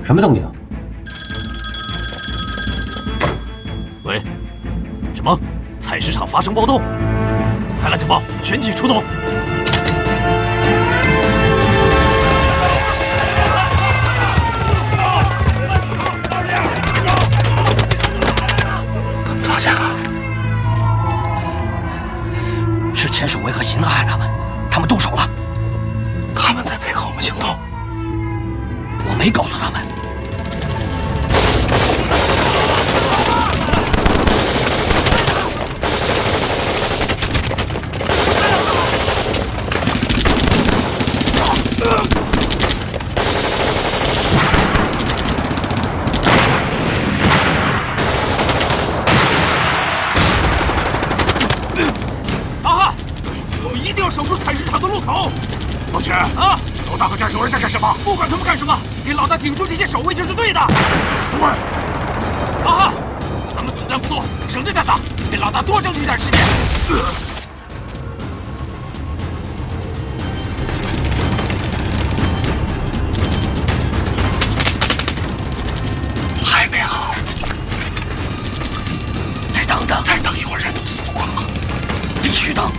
什么动静？喂，什么？采石场发生暴动！开了警报，全体出动！他们发现了，是钱守卫和邢大汉他们动手了。他们在配合我们行动。我没告诉他们。大汉，我们一定要守住采石场的路。口！老钱啊，老大和战守儿在干什么？不管他们干什么，给老大顶住这些守卫就是对的。对。老汉，咱们子弹不多，省着点打，给老大多争取点时间。还没好，再等等，再等一会儿人都死光了，必须等。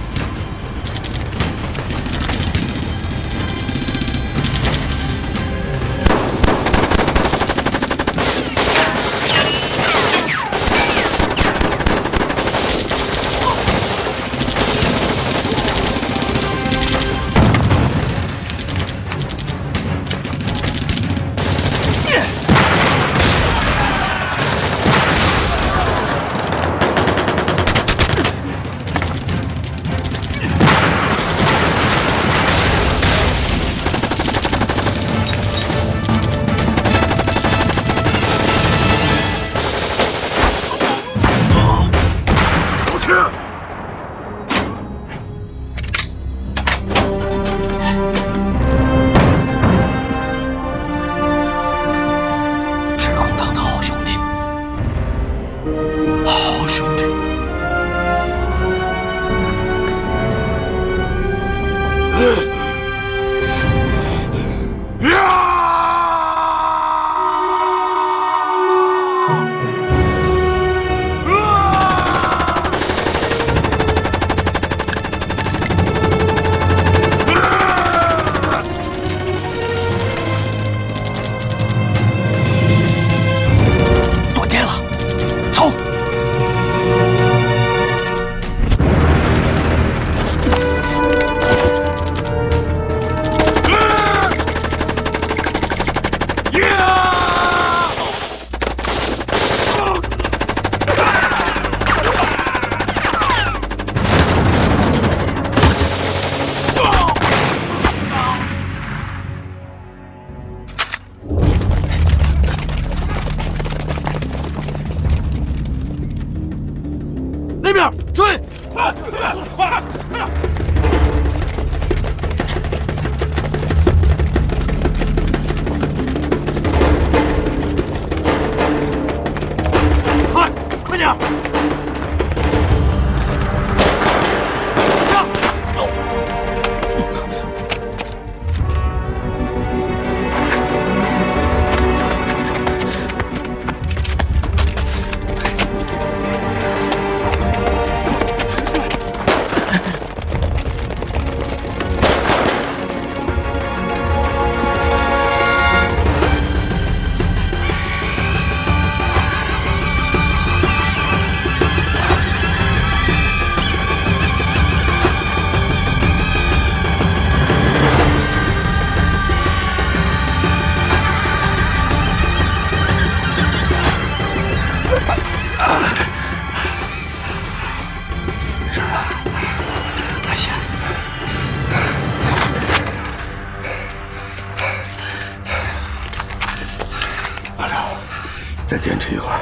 再坚持一会儿，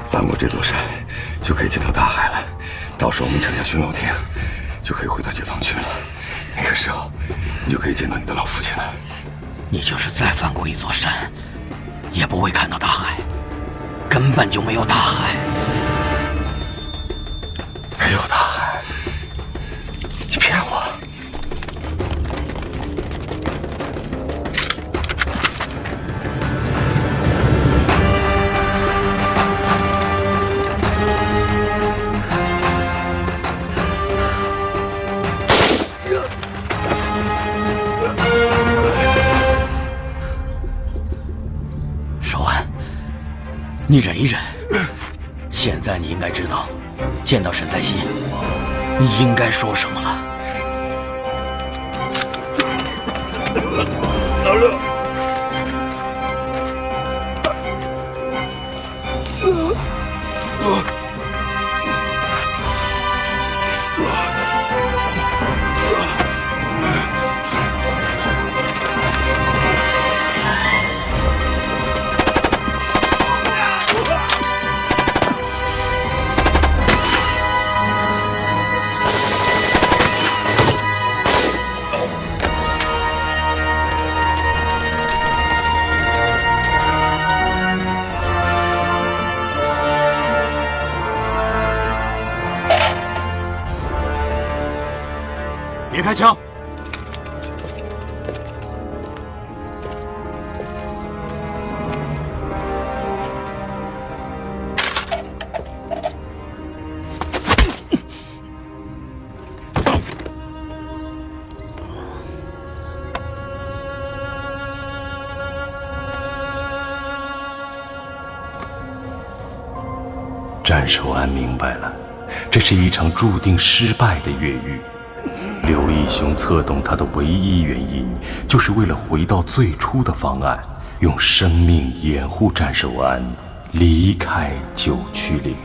翻过这座山，就可以见到大海了。到时候我们抢下巡逻艇，就可以回到解放区了。那个时候，你就可以见到你的老父亲了。你就是再翻过一座山，也不会看到大海，根本就没有大海。没有大海？你骗我！你忍一忍，现在你应该知道，见到沈在熙，你应该说什么了。老六，枪！战守安明白了，这是一场注定失败的越狱。刘义雄策动他的唯一原因，就是为了回到最初的方案，用生命掩护战守安离开九曲岭。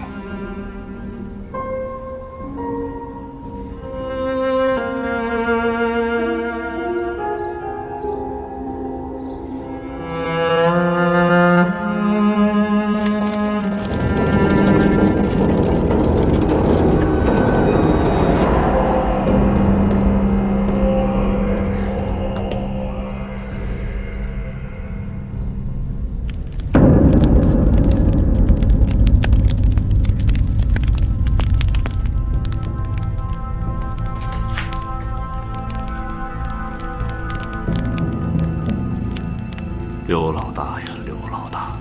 刘老大呀，刘老大，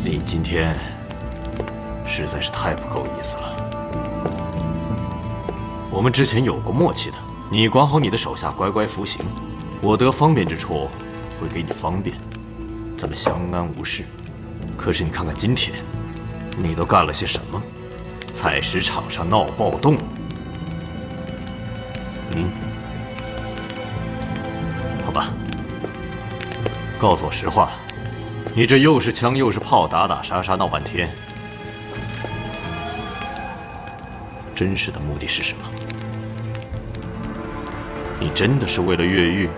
你今天实在是太不够意思了。我们之前有过默契的，你管好你的手下，乖乖服刑，我得方便之处会给你方便，咱们相安无事。可是你看看今天，你都干了些什么？采石场上闹暴动，好吧。告诉我实话，你这又是枪又是炮，打打杀杀闹半天，真实的目的是什么？你真的是为了越狱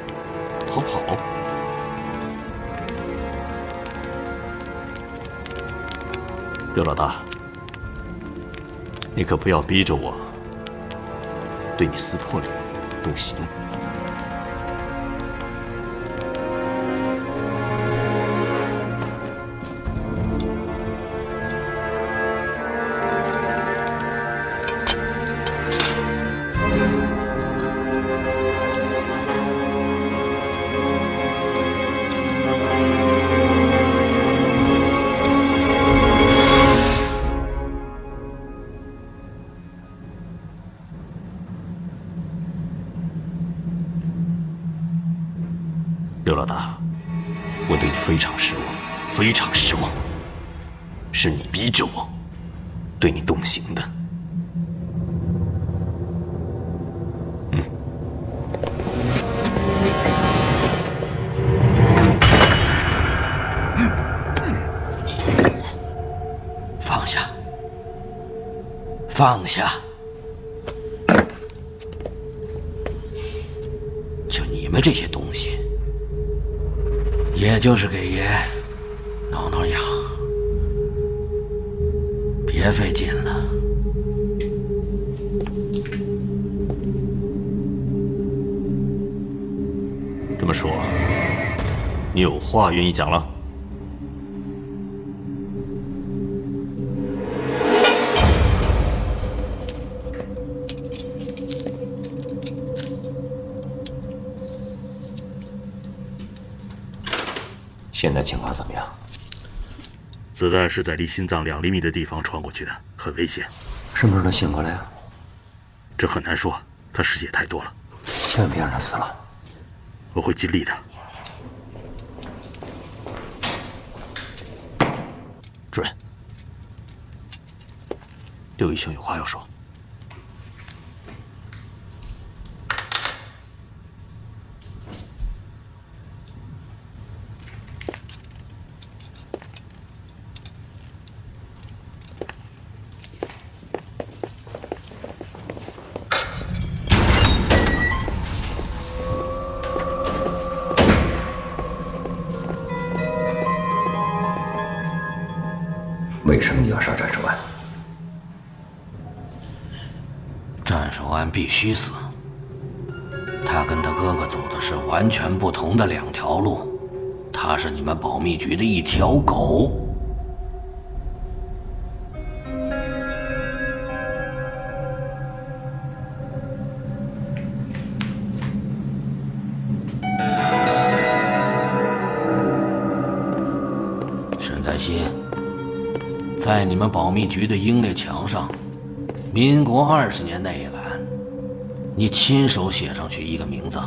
逃跑？刘老大，你可不要逼着我对你撕破脸动刑。刘老大，我对你非常失望，非常失望。是你逼着我对你动刑的。放下，放下！就你们这些东西，也就是给爷挠挠痒，别费劲了。这么说，你有话愿意讲了？现在情况怎么样？子弹是在离心脏2厘米的地方穿过去的，很危险。什么时候能醒过来呀？这很难说，他失血太多了。千万别让他死了。我会尽力的。主任，刘义雄有话要说。为什么你要杀战守安？战守安必须死。他跟他哥哥走的是完全不同的2条路，他是你们保密局的一条狗。在心，在你们保密局的英烈墙上，民国20年那一栏，你亲手写上去一个名字：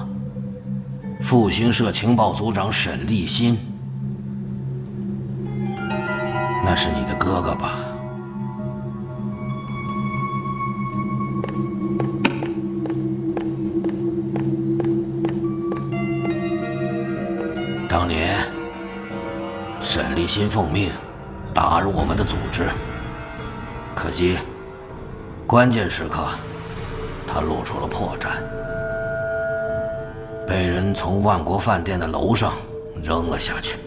复兴社情报组长沈立新。那是你的哥哥吧？当年，沈立新奉命打入我们的组织，可惜关键时刻他露出了破绽，被人从万国饭店的楼上扔了下去，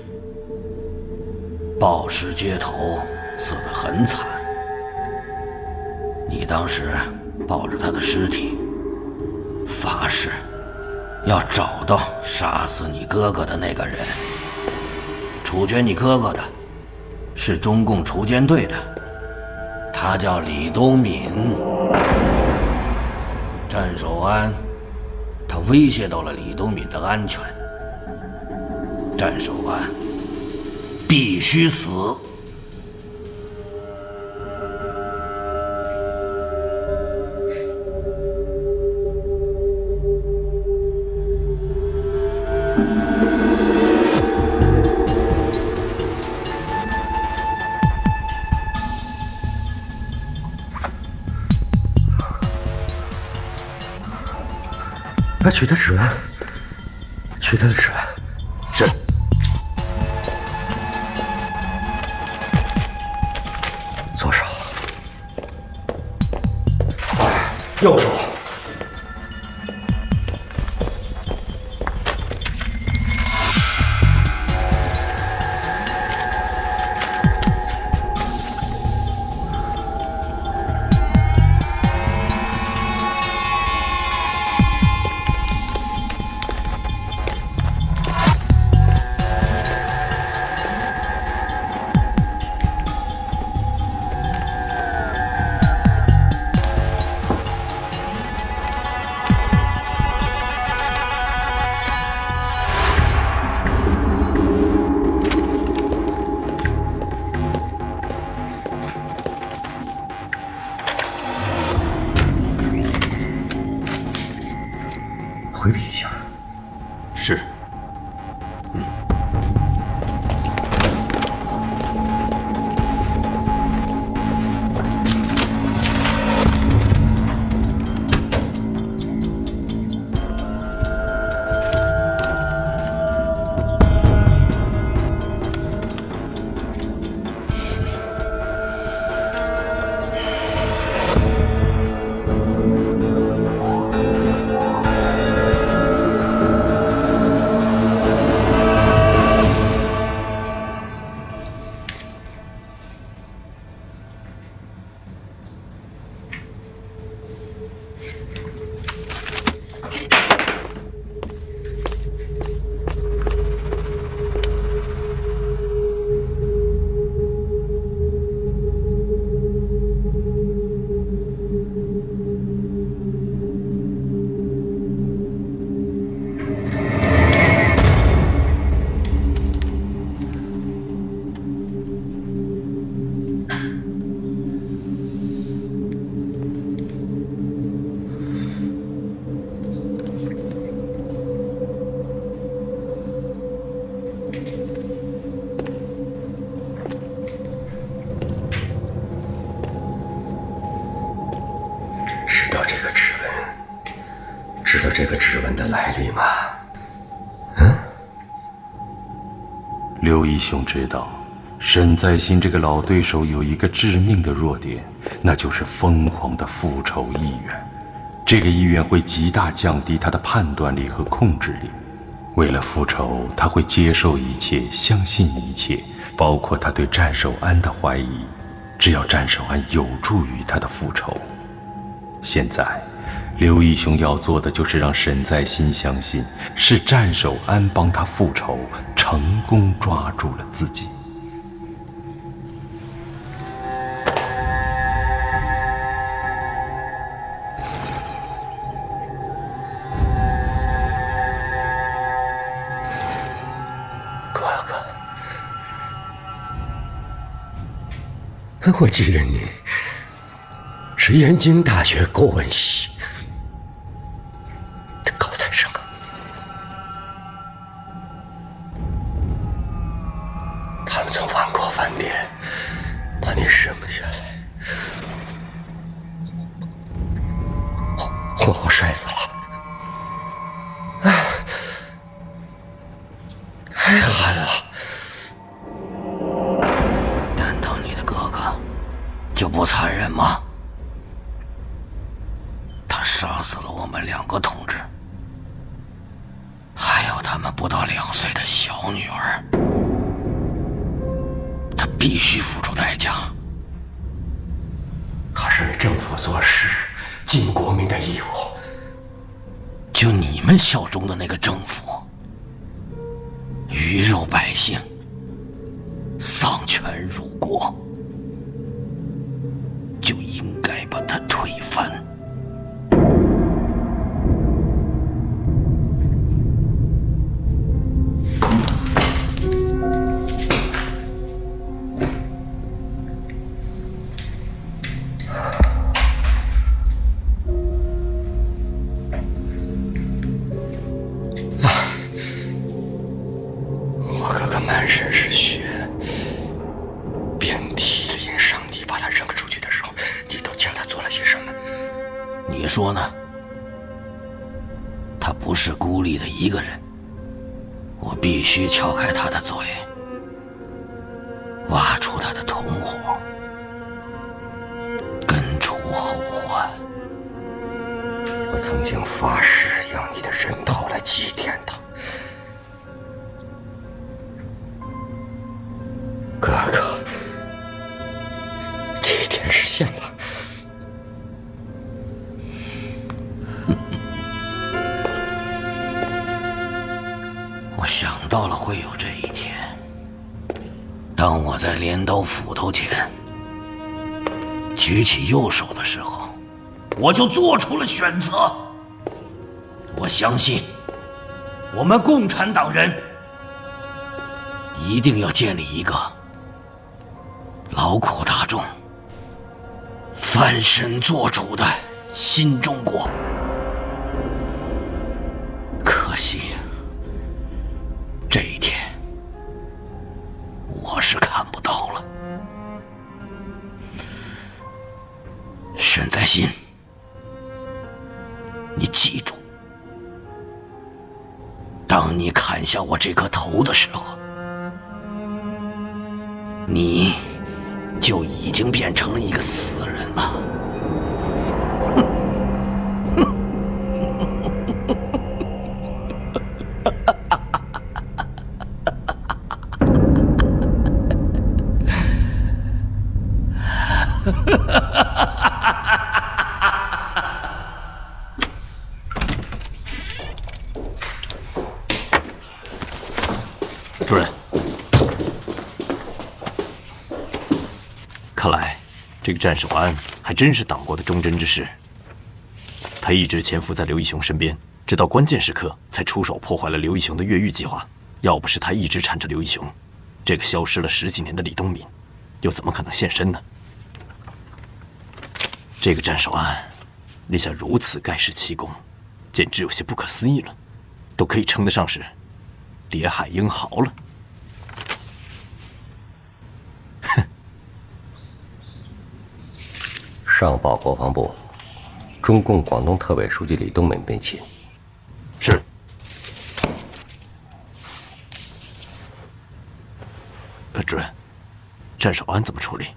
暴尸街头，死得很惨。你当时抱着他的尸体，发誓要找到杀死你哥哥的那个人。处决你哥哥的是中共锄奸队的，他叫李东敏。战守安他威胁到了李东敏的安全，战守安必须死。取他指纹，取他的指纹。是。左手，右手。回避一下。是。知道这个指纹的来历吗？刘一雄知道，沈在新这个老对手有一个致命的弱点，那就是疯狂的复仇意愿。这个意愿会极大降低他的判断力和控制力。为了复仇，他会接受一切，相信一切，包括他对战守安的怀疑，只要战守安有助于他的复仇。现在刘义雄要做的就是让沈在新相信是战守安帮他复仇，成功抓住了自己。我记得你是燕京大学国文系的高材生啊。他们从万国饭店把你生下来，活活摔死了。太狠了！难道你的哥哥就不残忍吗？他杀死了我们2个同志，还有他们不到2岁的小女儿，他必须付出代价。他是为政府做事，尽国民的义务。就你们效忠的那个政府，鱼肉百姓，丧权辱国，就应该把他推翻。满身是血，遍体鳞伤。你把他扔出去的时候，你都见他做了些什么？你说呢？他不是孤立的一个人，我必须撬开他的嘴，挖出他的同伙，根除后患。我曾经发誓用你的人头来祭奠他。哥哥，这一天实现了。我想到了会有这一天。当我在镰刀斧头前举起右手的时候，我就做出了选择。我相信，我们共产党人一定要建立一个劳苦大众、翻身做主的新中国。可惜，这一天我是看不到了。沈在新，你记住，当你砍下我这颗头的时候，你就已经变成了一个死人了。主任，看来这个战守安还真是党国的忠贞之士。他一直潜伏在刘义雄身边，直到关键时刻才出手破坏了刘义雄的越狱计划。要不是他一直缠着刘义雄，这个消失了10几年的李东敏又怎么可能现身呢？这个战守安立下如此盖世奇功，简直有些不可思议了，都可以称得上是谍海英豪了。上报国防部，中共广东特委书记李东敏被擒。是。主任，战守安怎么处理？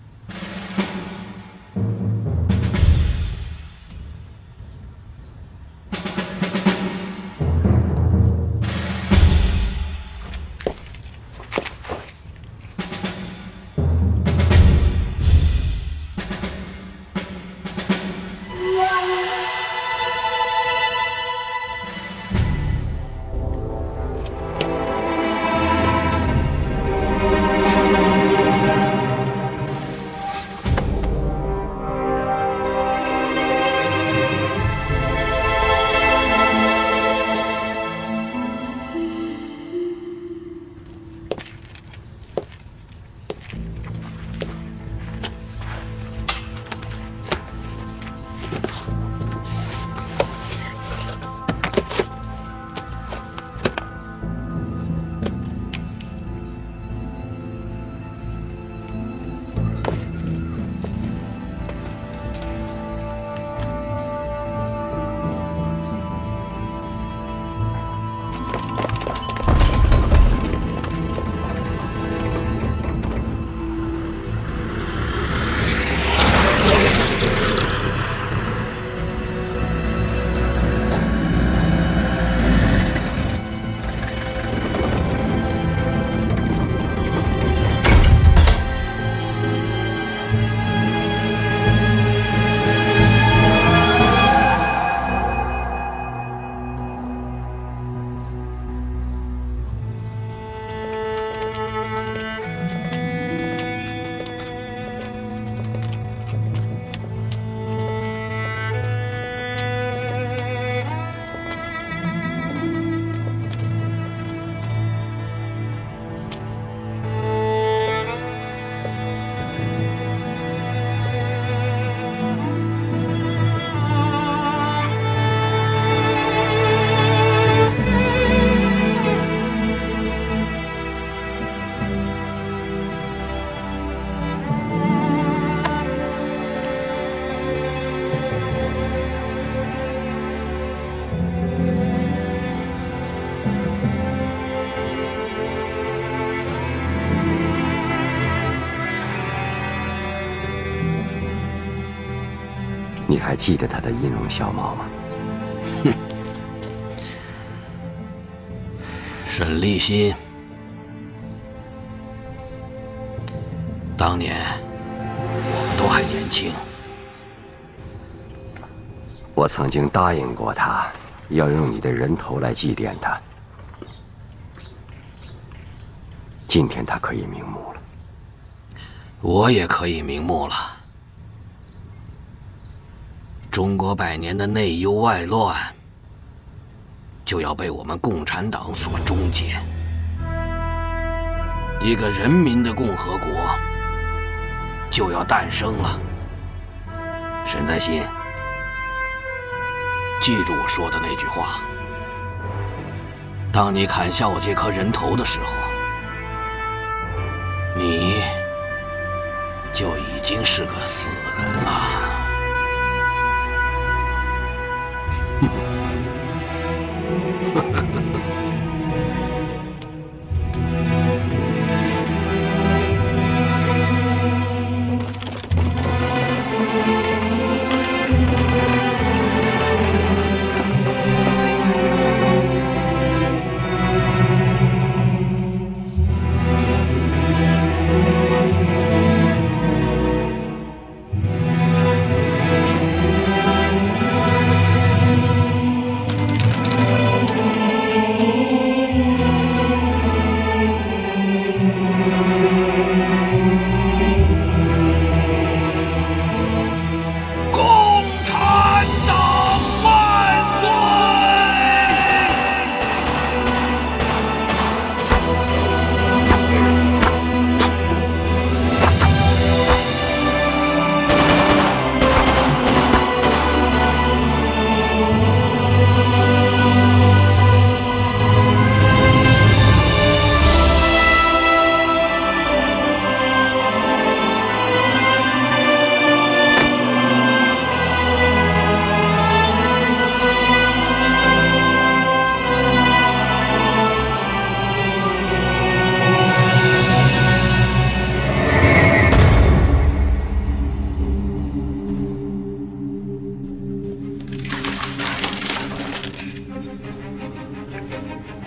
你还记得他的音容笑貌吗？哼，沈立新，当年我们都还年轻，我曾经答应过他，要用你的人头来祭奠他。今天他可以瞑目了，我也可以瞑目了。中国100年的内忧外乱，就要被我们共产党所终结。一个人民的共和国就要诞生了。沈在新，记住我说的那句话：当你砍下我这颗人头的时候，你就已经是个死人了。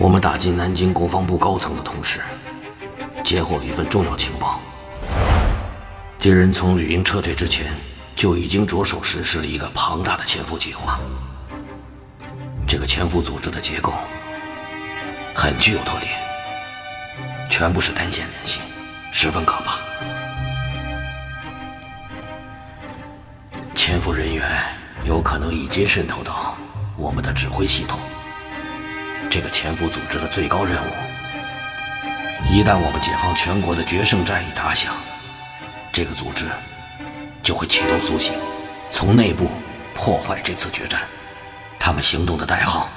我们打进南京国防部高层的同时，截获了一份重要情报。敌人从吕营撤退之前，就已经着手实施了一个庞大的潜伏计划。这个潜伏组织的结构很具有特点，全部是单线联系，十分可怕。潜伏人员有可能已经渗透到我们的指挥系统。这个潜伏组织的最高任务，一旦我们解放全国的决胜战役打响，这个组织就会启动苏醒，从内部破坏这次决战。他们行动的代号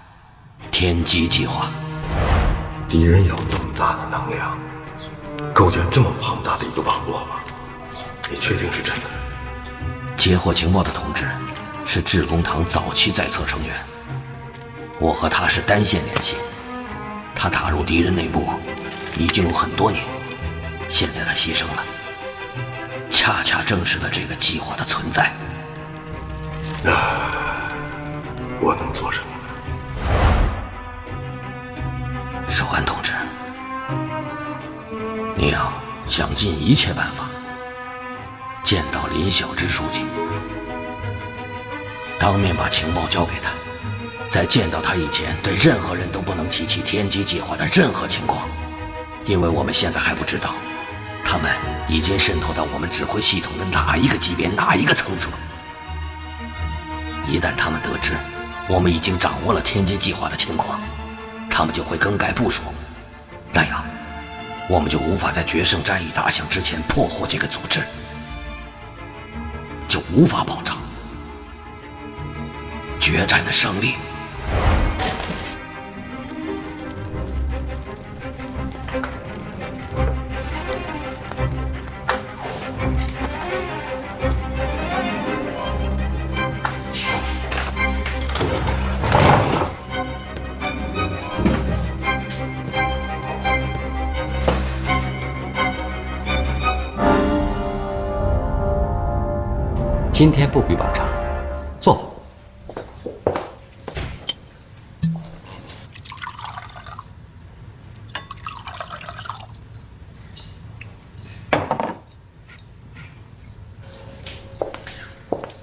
“天机计划”。敌人有那么大的能量，构建这么庞大的一个网络吗？你确定是真的？接获情报的同志是致公堂早期在册成员。我和他是单线联系，他打入敌人内部已经有很多年，现在他牺牲了，恰恰证实了这个计划的存在。那我能做什么呢？守安同志，你要想尽一切办法见到林小之书记，当面把情报交给他。在见到他以前，对任何人都不能提起天机计划的任何情况，因为我们现在还不知道，他们已经渗透到我们指挥系统的哪一个级别、哪一个层次。一旦他们得知我们已经掌握了天机计划的情况，他们就会更改部署，那样我们就无法在决胜战役打响之前破获这个组织，就无法保障决战的胜利。今天不比往常。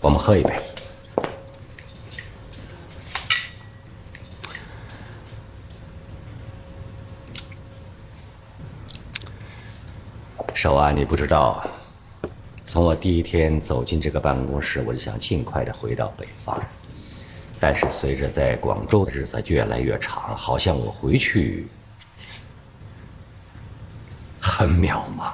我们喝一杯。守安，你不知道，从我第一天走进这个办公室，我就想尽快的回到北方。但是随着在广州的日子越来越长，好像我回去很渺茫。